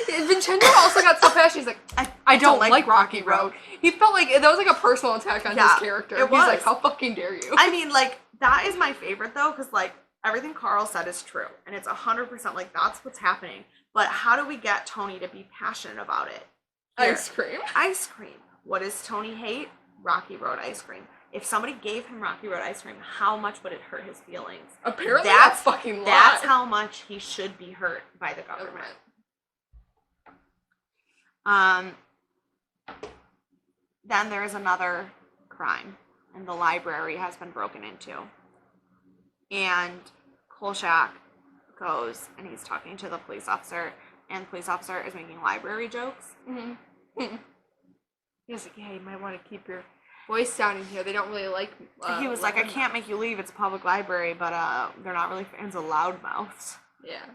Vincenzo also got so passionate. He's like, I don't like Rocky Road. He felt like that was like a personal attack on his character. it He's like, was. how fucking dare you? I mean, that is my favorite, though, because, everything Carl said is true. And it's 100%, that's what's happening. But how do we get Tony to be passionate about it? Here. Ice cream. Ice cream. What does Tony hate? Rocky Road ice cream. If somebody gave him Rocky Road ice cream, how much would it hurt his feelings? Apparently that's fucking lot. That's how much he should be hurt by the government. Then there's another crime, and the library has been broken into. And Kolchak goes and he's talking to the police officer, and the police officer is making library jokes. Mm-hmm. He's like, yeah, you might want to keep your voice down in here. They don't really like. He was like, I can't make you leave. It's a public library, but they're not really fans of loudmouths. Yeah.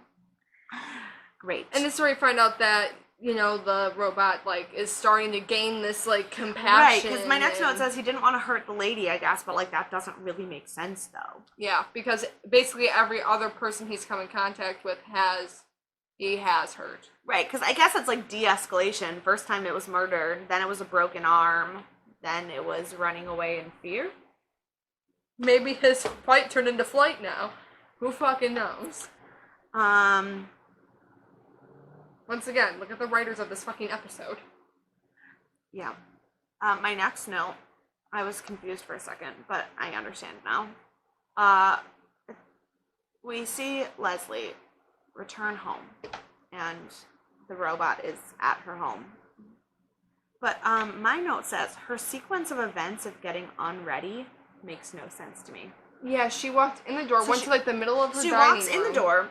Great. In the story, you find out that the robot is starting to gain this compassion. Right, because my next note says he didn't want to hurt the lady, I guess, but that doesn't really make sense though. Yeah, because basically every other person he's come in contact with he has hurt. Right, because I guess it's de-escalation. First time it was murder, then it was a broken arm, then it was running away in fear. Maybe his fight turned into flight now. Who fucking knows? Once again, look at the writers of this fucking episode. Yeah. My next note, I was confused for a second, but I understand now. We see Leslie return home, and the robot is at her home. But my note says her sequence of events of getting unready makes no sense to me. Yeah, she walked in the door, went to the middle of her dining room. She walks in the door,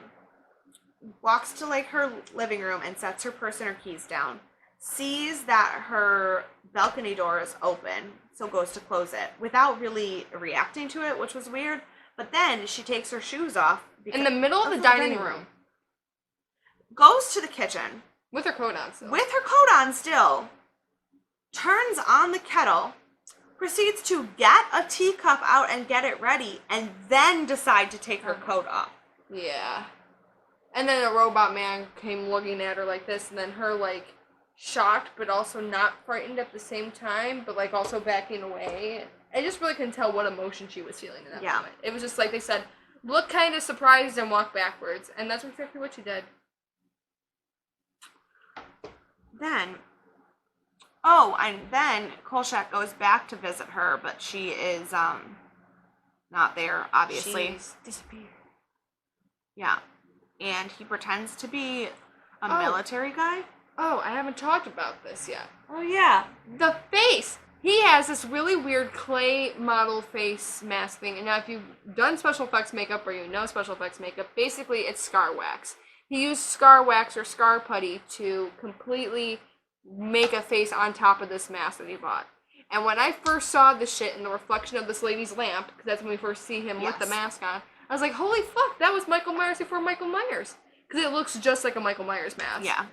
walks to her living room and sets her purse and her keys down, sees that her balcony door is open, so goes to close it without really reacting to it, which was weird. But then she takes her shoes off in the middle of the dining room, goes to the kitchen with her coat on still. Turns on the kettle, proceeds to get a teacup out and get it ready, and then decide to take her coat off. Yeah. And then a robot man came looking at her like this, and then her, shocked, but also not frightened at the same time, but, also backing away. I just really couldn't tell what emotion she was feeling in that moment. It was just they said, look kind of surprised and walk backwards, and that's exactly what she did. Then Kolchak goes back to visit her, but she is, not there, obviously. She's disappeared. Yeah. And he pretends to be a military guy. Oh, I haven't talked about this yet. Oh, yeah. The face! He has this really weird clay model face mask thing, and now if you've done special effects makeup or special effects makeup, basically it's scar wax. He used scar wax or scar putty to completely make a face on top of this mask that he bought. And when I first saw this shit in the reflection of this lady's lamp, because that's when we first see him with the mask on, I was like, holy fuck, that was Michael Myers before Michael Myers. Because it looks just like a Michael Myers mask. Yeah.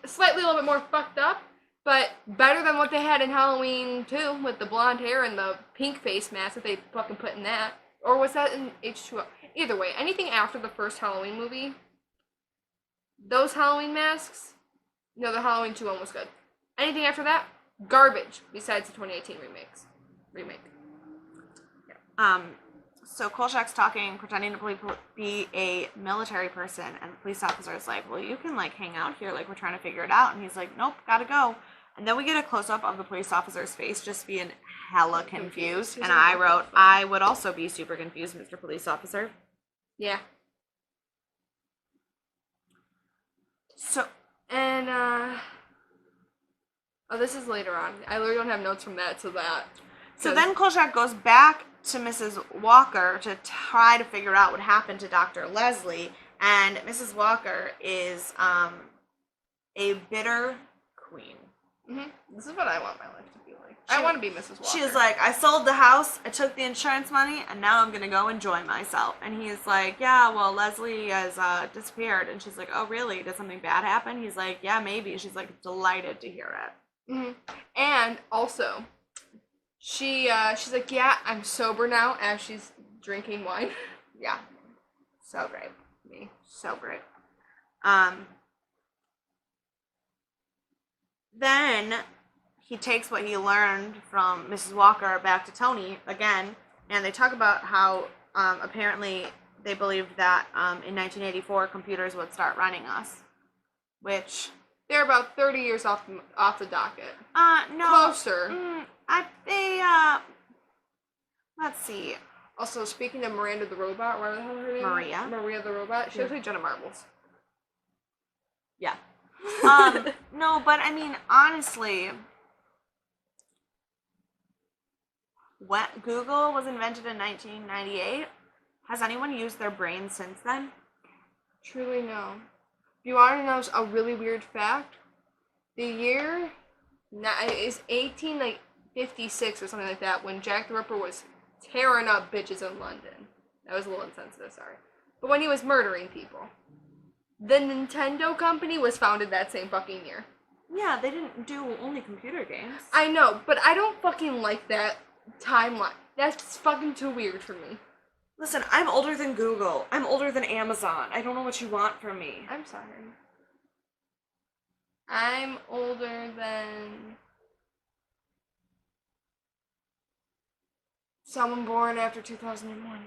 Slightly a little bit more fucked up, but better than what they had in Halloween 2 with the blonde hair and the pink face mask that they fucking put in that. Or was that in H2O? Either way, anything after the first Halloween movie, those Halloween masks, the Halloween 2 one was good. Anything after that, garbage, besides the 2018 remake. Yeah. So Kolchak's talking, pretending to be a military person, and the police officer is like, well, you can, hang out here, we're trying to figure it out. And he's like, nope, gotta go. And then we get a close-up of the police officer's face just being hella confused. And I wrote, I would also be super confused, Mr. Police Officer. Yeah. So, and, this is later on. I literally don't have notes from that to that. So then Kolchak goes back to Mrs. Walker to try to figure out what happened to Dr. Leslie, and Mrs. Walker is a bitter queen. Mm-hmm. This is what I want my life to be like. I want to be Mrs. Walker. She's like, I sold the house, I took the insurance money, and now I'm going to go enjoy myself. And he's like, yeah, well, Leslie has disappeared. And she's like, oh, really? Did something bad happen? He's like, yeah, maybe. She's like, delighted to hear it. Mm-hmm. And also, she's like, yeah, I'm sober now, as she's drinking wine. Yeah. So great. Me. So great. Then he takes what he learned from Mrs. Walker back to Tony again, and they talk about how apparently they believed that in 1984 computers would start running us, which they're about 30 years off the docket. No. Closer. Let's see. Also, speaking of Miranda the robot, whatever the hell her name is? Maria the robot. She looks like Jenna Marbles. Yeah. No, but I mean, honestly, Google was invented in 1998. Has anyone used their brain since then? Truly no. If you want to know a really weird fact, the year is 1856 or something like that when Jack the Ripper was tearing up bitches in London. That was a little insensitive, sorry. But when he was murdering people. The Nintendo company was founded that same fucking year. Yeah, they didn't do only computer games. I know, but I don't fucking like that timeline. That's fucking too weird for me. Listen, I'm older than Google. I'm older than Amazon. I don't know what you want from me. I'm sorry. I'm older than someone born after 2001.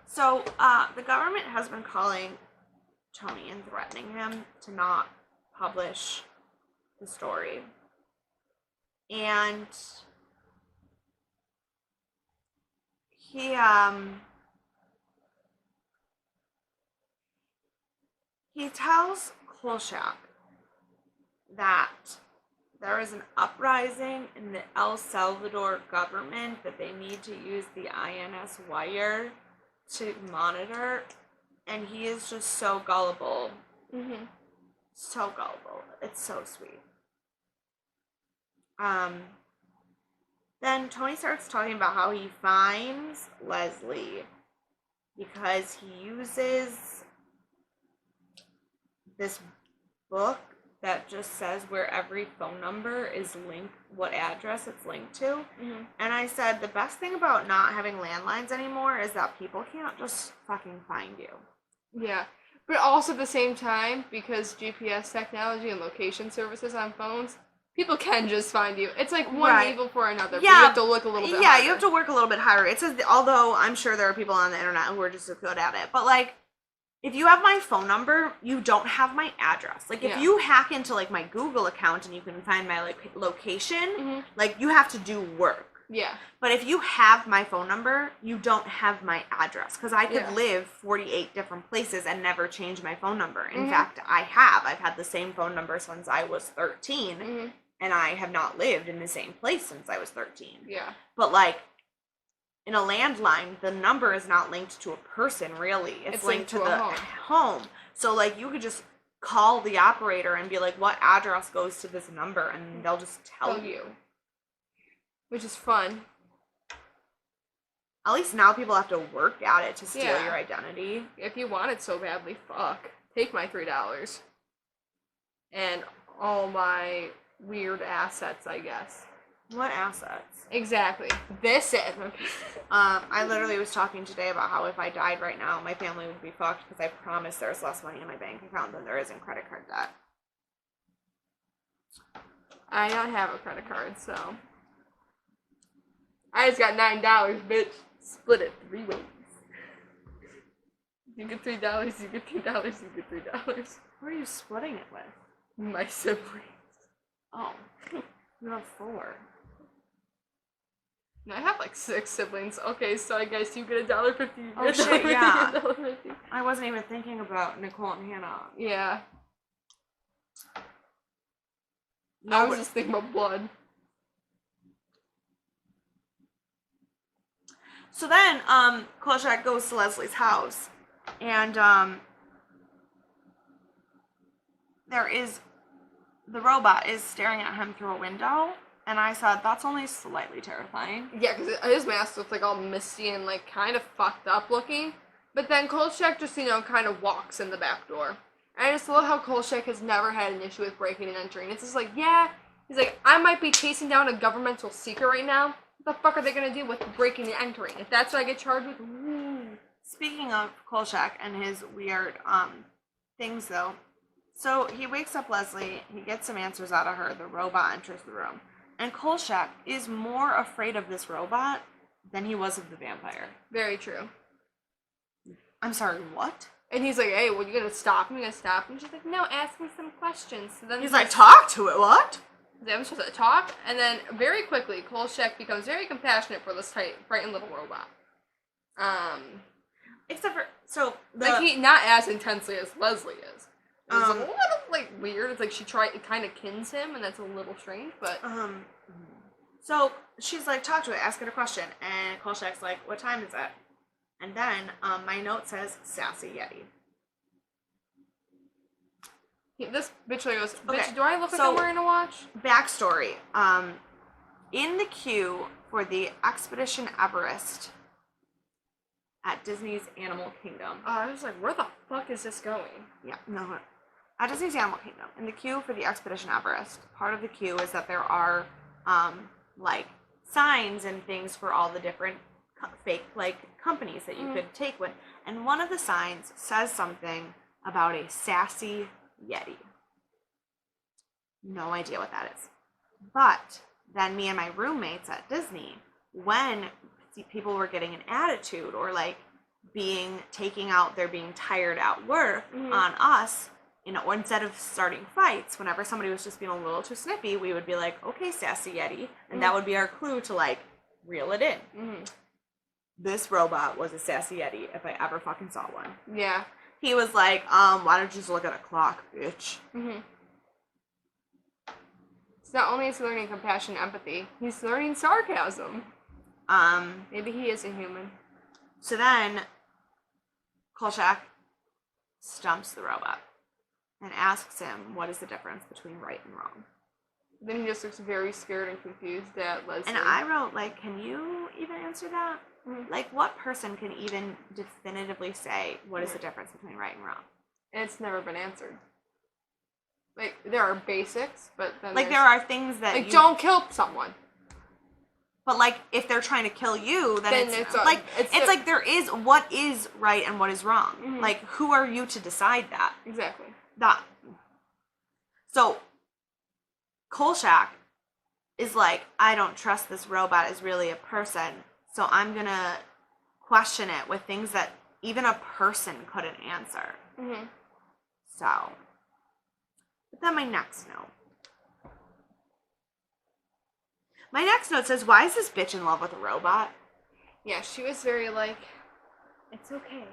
So, the government has been calling Tony and threatening him to not publish the story. And he tells Kolchak that there is an uprising in the El Salvador government that they need to use the INS wire to monitor, and he is just so gullible. Mm-hmm. So gullible. It's so sweet. Then Tony starts talking about how he finds Leslie because he uses this book that just says where every phone number is linked, what address it's linked to. Mm-hmm. And I said, the best thing about not having landlines anymore is that people can't just fucking find you. Yeah. But also at the same time, because GPS technology and location services on phones, people can just find you. It's like one Right. evil for another. Yeah, But you have to look a little bit Yeah, harder. you have to work a little bit harder. It says, although I'm sure there are people on the internet who are just as good at it. But, like, if you have my phone number, you don't have my address. Like, if Yeah. you hack into, like, my Google account and you can find my, like, location, Mm-hmm. like, you have to do work. Yeah. But if you have my phone number, you don't have my address. Because I could Yeah. live 48 different places and never change my phone number. In Mhm. fact, I have. I've had the same phone number since I was 13. Mm-hmm. And I have not lived in the same place since I was 13. Yeah. But, like, in a landline, the number is not linked to a person, really. It's linked to a the home. So, like, you could just call the operator and be like, what address goes to this number? And they'll just tell you. Which is fun. At least now people have to work at it to steal Yeah. your identity. If you want it so badly, fuck. Take my $3. And all my weird assets, I guess. What assets? Exactly. This is. I literally was talking today about how if I died right now, my family would be fucked because I promise there's less money in my bank account than there is in credit card debt. I don't have a credit card, so. I just got $9, bitch. Split it 3 ways. You get $3, you get $2, you get $3. Who are you splitting it with? My siblings. Oh, you have 4. No, I have like 6 siblings. Okay, so I guess you get $1.50. You Oh, get shit, $1.50, yeah. $1.50. I wasn't even thinking about Nicole and Hannah. Yeah. No, I was just thinking about blood. So then, Kolchak goes to Leslie's house, and, the robot is staring at him through a window, and I said, that's only slightly terrifying. Yeah, because his mask looks like all misty and like kind of fucked up looking. But then Kolchak just, kind of walks in the back door. And I just love how Kolchak has never had an issue with breaking and entering. It's just like, yeah, he's like, I might be chasing down a governmental secret right now. What the fuck are they gonna do with breaking and entering? If that's what I get charged with, woo. Speaking of Kolchak and his weird, things, though, so he wakes up Leslie, he gets some answers out of her, the robot enters the room, and Kolchak is more afraid of this robot than he was of the vampire. Very true. I'm sorry, what? And he's like, hey, well, you gonna stop me? You gonna stop me? And she's like, no, ask me some questions. So then He's like, talk to it, what? They're supposed to talk, and then very quickly, Kolchak becomes very compassionate for this frightened little robot. Except for, so, Like, he, not as intensely as Leslie is. It's a Um, little, weird. It's like it kind of kins him, and that's a little strange, but... So she's like, talk to it, ask it a question. And Kolchak's like, what time is it? And then my note says, Sassy Yeti. This bitch literally goes, bitch, Okay, do I look like so- I'm wearing a watch? Backstory. In the queue for the Expedition Everest at Disney's Animal Kingdom. I was like, where the fuck is this going? Yeah, no. At Disney's Animal Kingdom, in the queue for the Expedition Everest, part of the queue is that there are, like, signs and things for all the different fake, like, companies that you could take with. And one of the signs says something about a Sassy Yeti. No idea what that is. But then me and my roommates at Disney, when people were getting an attitude or, like, being tired at work on us, or instead of starting fights, whenever somebody was just being a little too snippy, we would be like, okay, Sassy Yeti, and that would be our clue to, like, reel it in. This robot was a Sassy Yeti if I ever fucking saw one. Yeah. He was like, why don't you just look at a clock, bitch? It's not only is he learning compassion and empathy, he's learning sarcasm. Maybe he is a human. So then Kolchak stumps the robot and asks him what is the difference between right and wrong. Then he just looks very scared and confused at Leslie. And I wrote, like, can you even answer that? Like, what person can even definitively say what is the difference between right and wrong? And it's never been answered. Like, there are basics, but then Like, there are things that like, don't kill someone. But, like, if they're trying to kill you, then it's like, it's like there is what is right and what is wrong. Like, who are you to decide that? Exactly. That. So, Kolchak is like, I don't trust this robot is really a person, so I'm gonna question it with things that even a person couldn't answer. So, but then my next note. My next note says, why is this bitch in love with a robot? Yeah, she was very like, it's okay.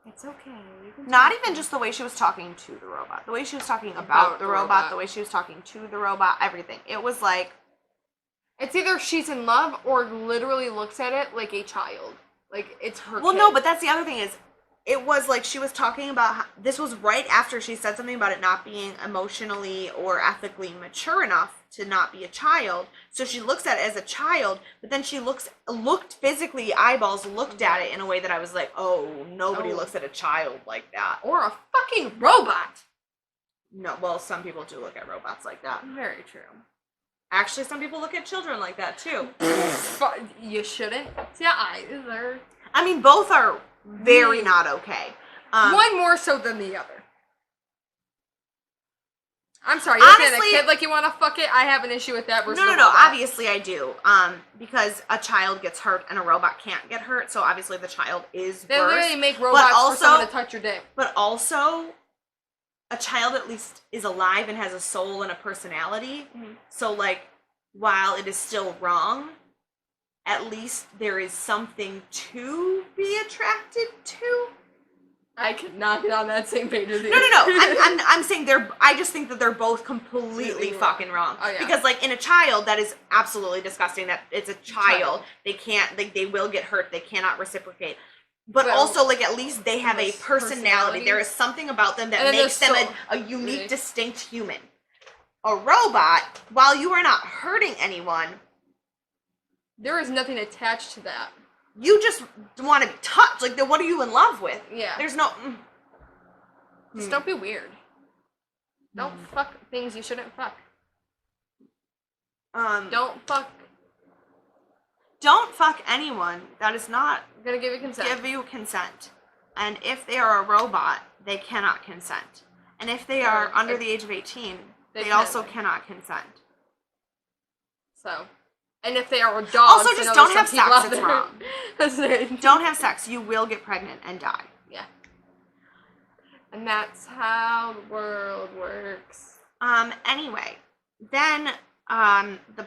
It's okay. You can Not talk even just the way she was talking to the robot. The way she was talking about the robot, the way she was talking to the robot, everything. It was like... It's either she's in love or literally looks at it like a child. Like, it's her Well, kid. no, but that's the other thing is, it was like she was talking about... This was right after she said something about it not being emotionally or ethically mature enough to not be a child. So she looks at it as a child, but then she looked physically, eyeballs looked at it in a way that I was like, oh, nobody looks at a child like that. Or a fucking robot. No, well, some people do look at robots like that. Very true. Actually, some people look at children like that, too. But you shouldn't. Yeah, either. I mean, both are very not okay. One more so than the other. I'm sorry, you're looking at a Honestly- kid like you want to fuck it. I have an issue with that versus No, a robot. obviously I do. Because a child gets hurt and a robot can't get hurt, so obviously the child is They worse. literally make robots for someone to touch your dick. But also, a child at least is alive and has a soul and a personality. So, like, while it is still wrong, at least there is something to be attracted to. I could not get on that same page as you. No. I'm saying I just think that they're both completely fucking wrong. Oh, yeah. Because, like, in a child, that is absolutely disgusting. That it's a child. They can't, like, they will get hurt. They cannot reciprocate. But Well, also, like, at least they have a personality. There is something about them that makes them a unique, distinct human. A robot, while you are not hurting anyone, there is nothing attached to that. you just want to be touched. Like, then what are you in love with? Yeah. There's no... Just don't be weird. Don't fuck things you shouldn't fuck. Don't fuck. Don't fuck anyone that is not I'm gonna give you consent. give you consent. And if they are a robot, they cannot consent. And if they are under the age of 18, they also cannot consent. So, and if they are dogs, Also, I just know don't there's have some people sex, out it's there. wrong. That's it. Don't have sex. You will get pregnant and die. Yeah. And that's how the world works. Anyway, then, the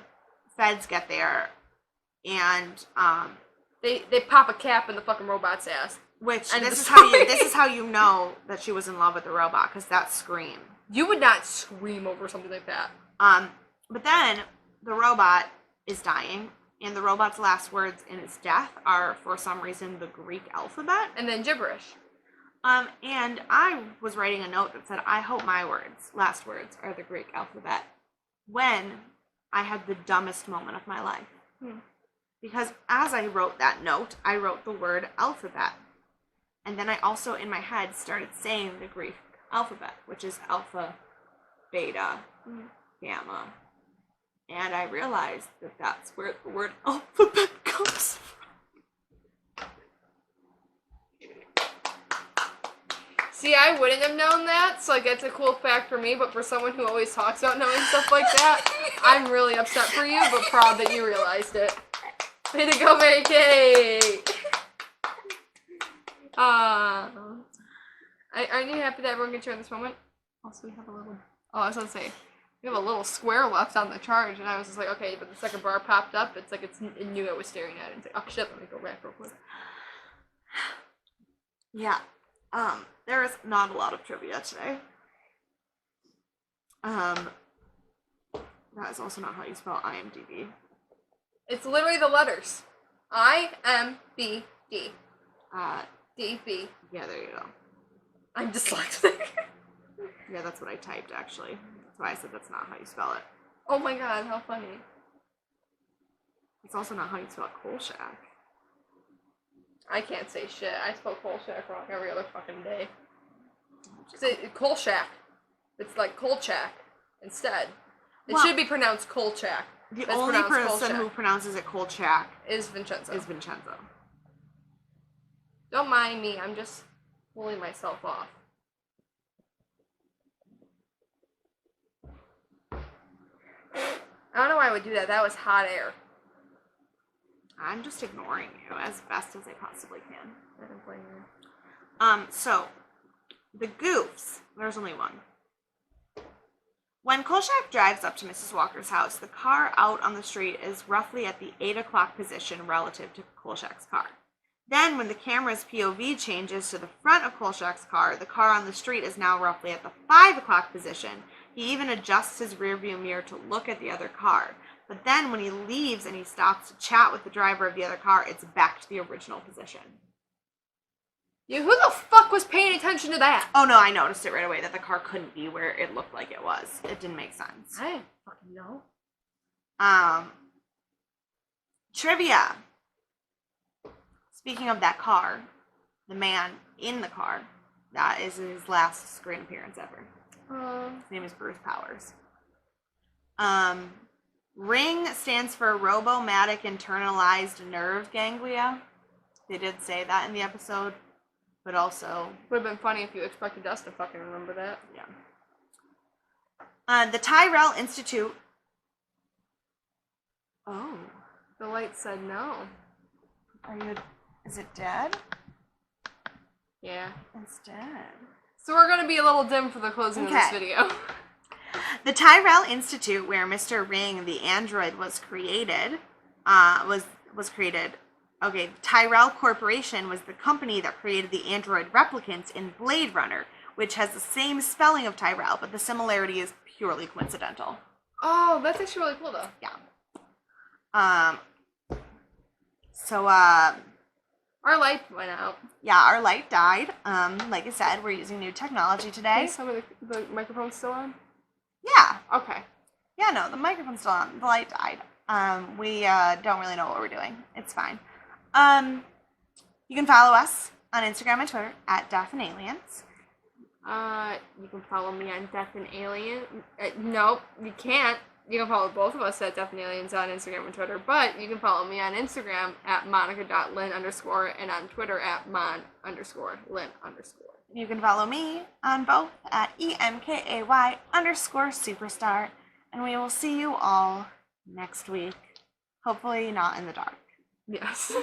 feds get there, and, They pop a cap in the fucking robot's ass. which, End of this the is how you know that she was in love with the robot, because that scream. You would not scream over something like that. But then, the robot is dying, and the robot's last words in its death are, for some reason, the Greek alphabet. And then gibberish. And I was writing a note that said, I hope my last words are the Greek alphabet, when I had the dumbest moment of my life. Because as I wrote that note, I wrote the word alphabet. And then I also, in my head, started saying the Greek alphabet, which is alpha, beta, gamma. And I realized that that's where the word alphabet comes from. See, I wouldn't have known that, so like that's a cool fact for me, but for someone who always talks about knowing stuff like that, I'm really upset for you, but proud that you realized it. Way to go, Mary Kate! Aren't you happy that everyone can share in this moment? Also, we have a little... Oh, I was gonna say, we have a little square left on the charge, and I was just like, okay, but the second bar popped up, it's like it knew I was staring at it. It's like, oh shit, let me go back real quick. Yeah. There is not a lot of trivia today. That is also not how you spell IMDb. It's literally the letters. I-M-B-D. D-B. Yeah, there you go. I'm dyslexic. Yeah, that's what I typed, actually. That's why I said that's not how you spell it. Oh my god, how funny. It's also not how you spell Kolchak. I can't say shit. I spell Kolchak wrong every other fucking day. Say Kolchak. It's like Kolchak instead. It should be pronounced Kolchak. The only person who pronounces it Kolchak is Vincenzo. Don't mind me. I'm just pulling myself off. I don't know why I would do that. That was hot air. I'm just ignoring you as best as I possibly can. I don't blame you. So, the goofs, there's only one. When Kolchak drives up to Mrs. Walker's house, the car out on the street is roughly at the 8 o'clock position relative to Kolchak's car. Then, when the camera's POV changes to the front of Kolchak's car, the car on the street is now roughly at the 5 o'clock position. He even adjusts his rearview mirror to look at the other car. But then when he leaves and he stops to chat with the driver of the other car, it's back to the original position. Yeah, who the fuck was paying attention to that? Oh no, I noticed it right away that the car couldn't be where it looked like it was. It didn't make sense. I didn't fucking know. Trivia. Speaking of that car, the man in the car, that is his last screen appearance ever. His name is Bruce Powers. Ring stands for Robomatic Internalized Nerve Ganglia. They did say that in the episode, but also... Would have been funny if you expected us to fucking remember that. Yeah. The Tyrell Institute... Oh. The light said no. Is it dead? Yeah. It's dead. So we're gonna be a little dim for the closing of this video. The Tyrell Institute, where Mr. Ring, the android, was created, Okay, Tyrell Corporation was the company that created the android replicants in Blade Runner, which has the same spelling of Tyrell, but the similarity is purely coincidental. Oh, that's actually really cool, though. Yeah. Our light went out. Yeah, our light died. Like I said, we're using new technology today. Is some of the microphone's still on? Yeah. Okay. Yeah, no, the microphone's still on. The light died. We don't really know what we're doing. It's fine. You can follow us on Instagram and Twitter at Death and Aliens. You can follow me on Death and Alien. Nope, you can't. You can follow both of us at Death and Aliens on Instagram and Twitter, but you can follow me on Instagram at monica.lynn_ and on Twitter at mon_lynn_. You can follow me on both at EMKAY_superstar, and we will see you all next week. Hopefully not in the dark. Yes.